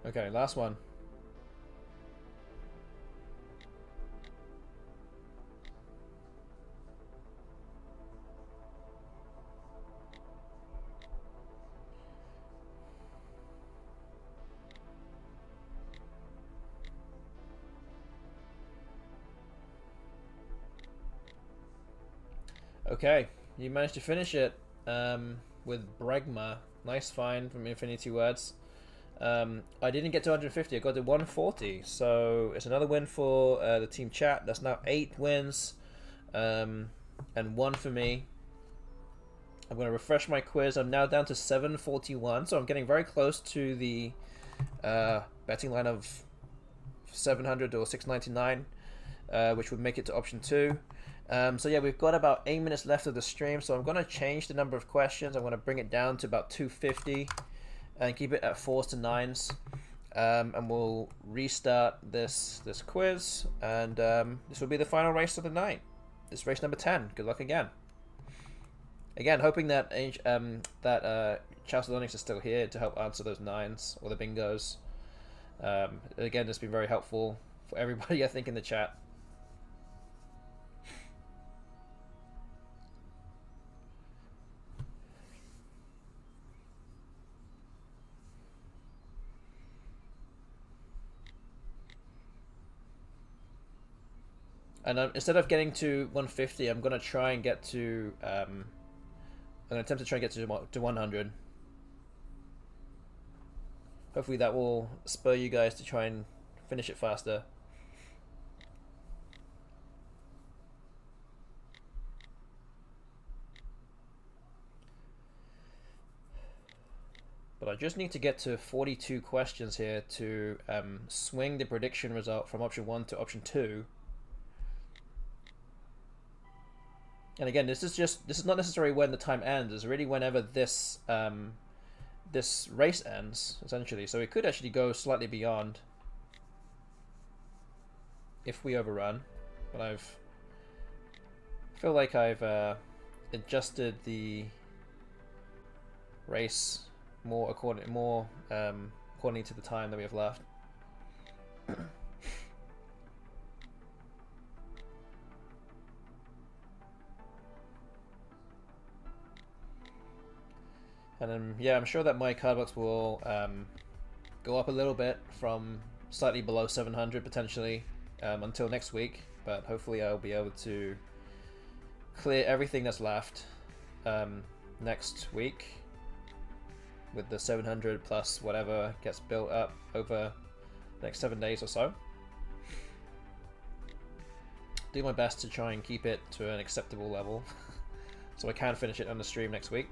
Speaker 1: Okay, last one. Okay, you managed to finish it with Bregma. Nice find from Infinity Words. I didn't get to 150, I got to 140, so it's another win for the team chat. That's now 8 wins, and 1 for me. I'm going to refresh my quiz. I'm now down to 741, so I'm getting very close to the betting line of 700 or 699, which would make it to option 2. So yeah, we've got about 8 minutes left of the stream, so I'm going to change the number of questions. I'm going to bring it down to about 250 and keep it at 4s to 9s, and we'll restart this quiz, and this will be the final race of the night. This is race number 10. Good luck again. Again, hoping that Chalcedonics is still here to help answer those 9s or the bingos. Again, it's been very helpful for everybody, I think, in the chat. And instead of getting to 150, I'm gonna try and get to. I'm gonna attempt to try and get to 100. Hopefully, that will spur you guys to try and finish it faster. But I just need to get to 42 questions here to swing the prediction result from option 1 to option 2. And again, this is not necessarily when the time ends. It's really whenever this this race ends, essentially. So it could actually go slightly beyond if we overrun. But I feel like I've adjusted the race more according to the time that we have left. And then, yeah, I'm sure that my cardbox will go up a little bit from slightly below 700 potentially until next week. But hopefully I'll be able to clear everything that's left next week with the 700 plus whatever gets built up over the next 7 days or so. Do my best to try and keep it to an acceptable level so I can finish it on the stream next week.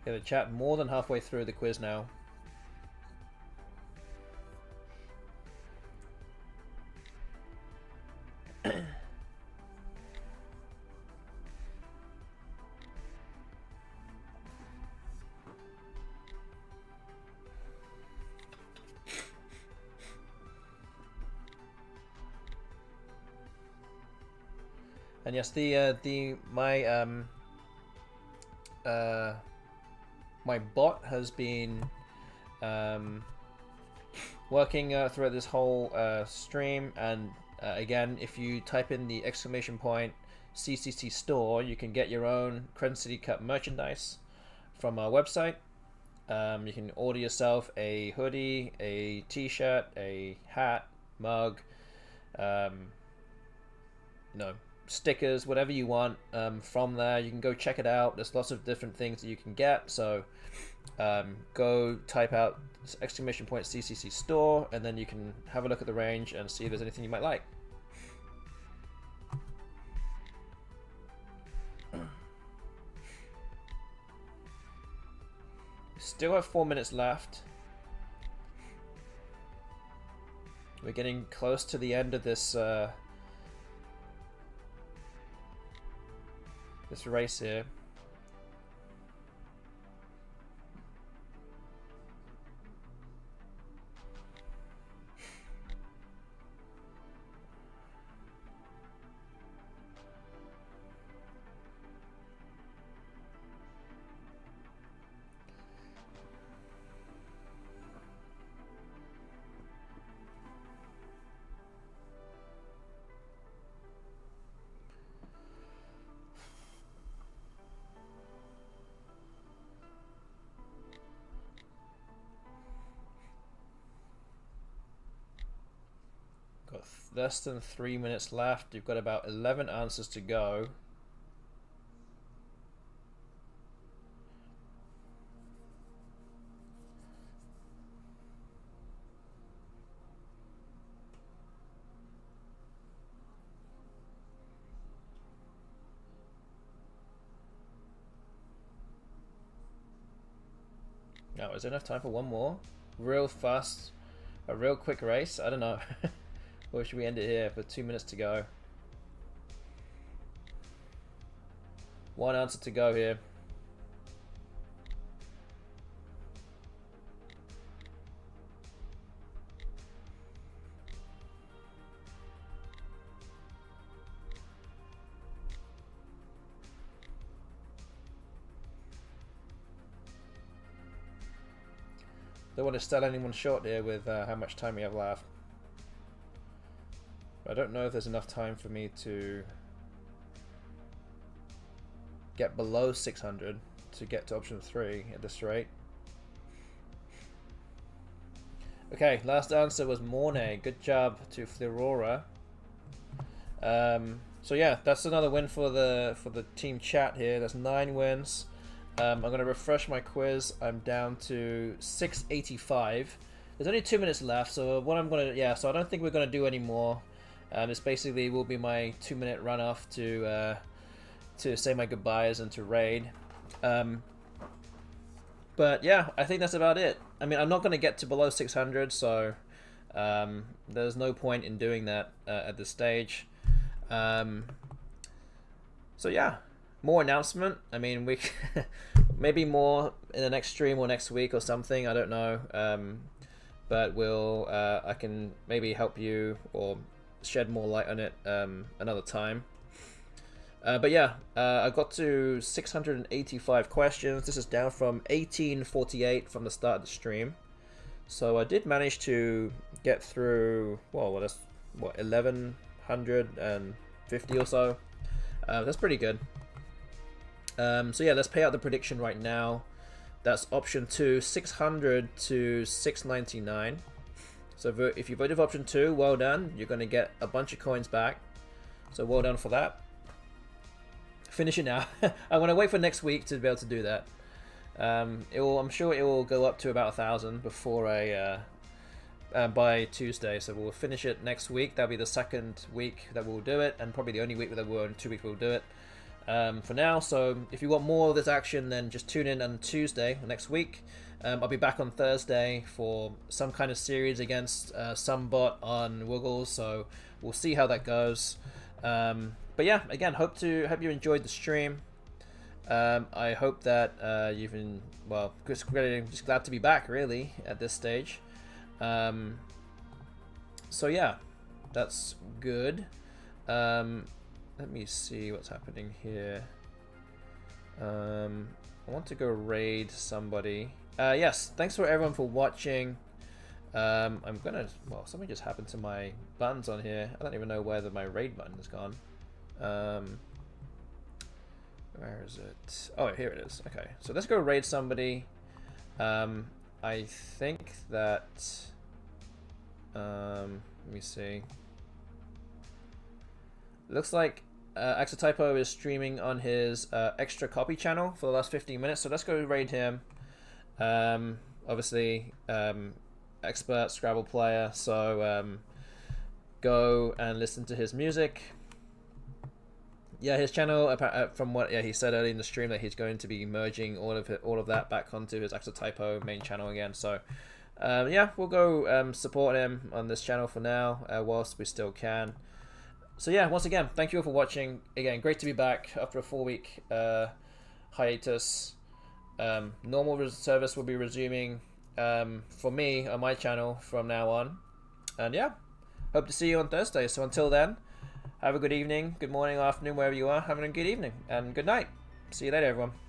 Speaker 1: Yeah, the chat more than halfway through the quiz now. And yes, my bot has been working throughout this whole stream, and again, if you type in the exclamation point CCC store, you can get your own Crescent City Cup merchandise from our website. You can order yourself a hoodie, a t-shirt, a hat, mug, no, stickers, whatever you want from there. You can go check it out. There's lots of different things that you can get, so go type out exclamation point CCC store, and then you can have a look at the range and see if there's anything you might like. Still have 4 minutes left. We're getting close to the end of this this race here. Got less than 3 minutes left. You've got about 11 answers to go. Now, is there enough time for one more? Real fast, a real quick race? I don't know. Or should we end it here for 2 minutes to go? One answer to go here. Don't want to sell anyone short here with how much time we have left. I don't know if there's enough time for me to get below 600 to get to option 3 at this rate. Okay, last answer was Mornay. Good job to Florora. So yeah, that's another win for the team chat here. That's 9 wins. I'm going to refresh my quiz. I'm down to 685. There's only 2 minutes left, so what I'm going to... Yeah, so I don't think we're going to do any more. This basically will be my 2-minute run-off to say my goodbyes and to raid. But yeah, I think that's about it. I mean, I'm not going to get to below 600, so there's no point in doing that at this stage. So yeah, more announcement. I mean, we maybe more in the next stream or next week or something. I don't know. But we'll I can maybe help you or shed more light on it another time. But yeah, I got to 685 questions. This is down from 1848 from the start of the stream. So I did manage to get through, well, that's what, 1150 or so. That's pretty good. So yeah, let's pay out the prediction right now. That's option 2, 600 to 699. So if you voted for option 2, well done. You're going to get a bunch of coins back. So well done for that. Finish it now. I'm going to wait for next week to be able to do that. I'm sure it will go up to about 1,000 before by Tuesday. So we'll finish it next week. That'll be the second week that we'll do it, and probably the only week that we'll in 2 weeks we'll do it. for now. So if you want more of this action, then just tune in on Tuesday next week. I'll be back on Thursday for some kind of series against some bot on woogles, so we'll see how that goes. But yeah, again, hope you enjoyed the stream. I hope that you've been, well, just glad to be back really at this stage. So yeah, that's good. Let me see what's happening here. I want to go raid somebody. Yes, thanks for everyone for watching. I'm gonna, well, something just happened to my buttons on here. I don't even know where my raid button has gone. Where is it? Oh, here it is. Okay, so let's go raid somebody. I think that, let me see. Looks like Axotypo is streaming on his extra copy channel for the last 15 minutes, so let's go raid him. Obviously, expert Scrabble player, so go and listen to his music. Yeah, his channel, from what he said earlier in the stream, that he's going to be merging all of that back onto his Axotypo main channel again. So yeah, we'll go support him on this channel for now, whilst we still can. So yeah, once again, thank you all for watching. Again, great to be back after a 4-week hiatus. Normal service will be resuming for me on my channel from now on. And yeah, hope to see you on Thursday. So until then, have a good evening, good morning, afternoon, wherever you are. Having a good evening and good night. See you later, everyone.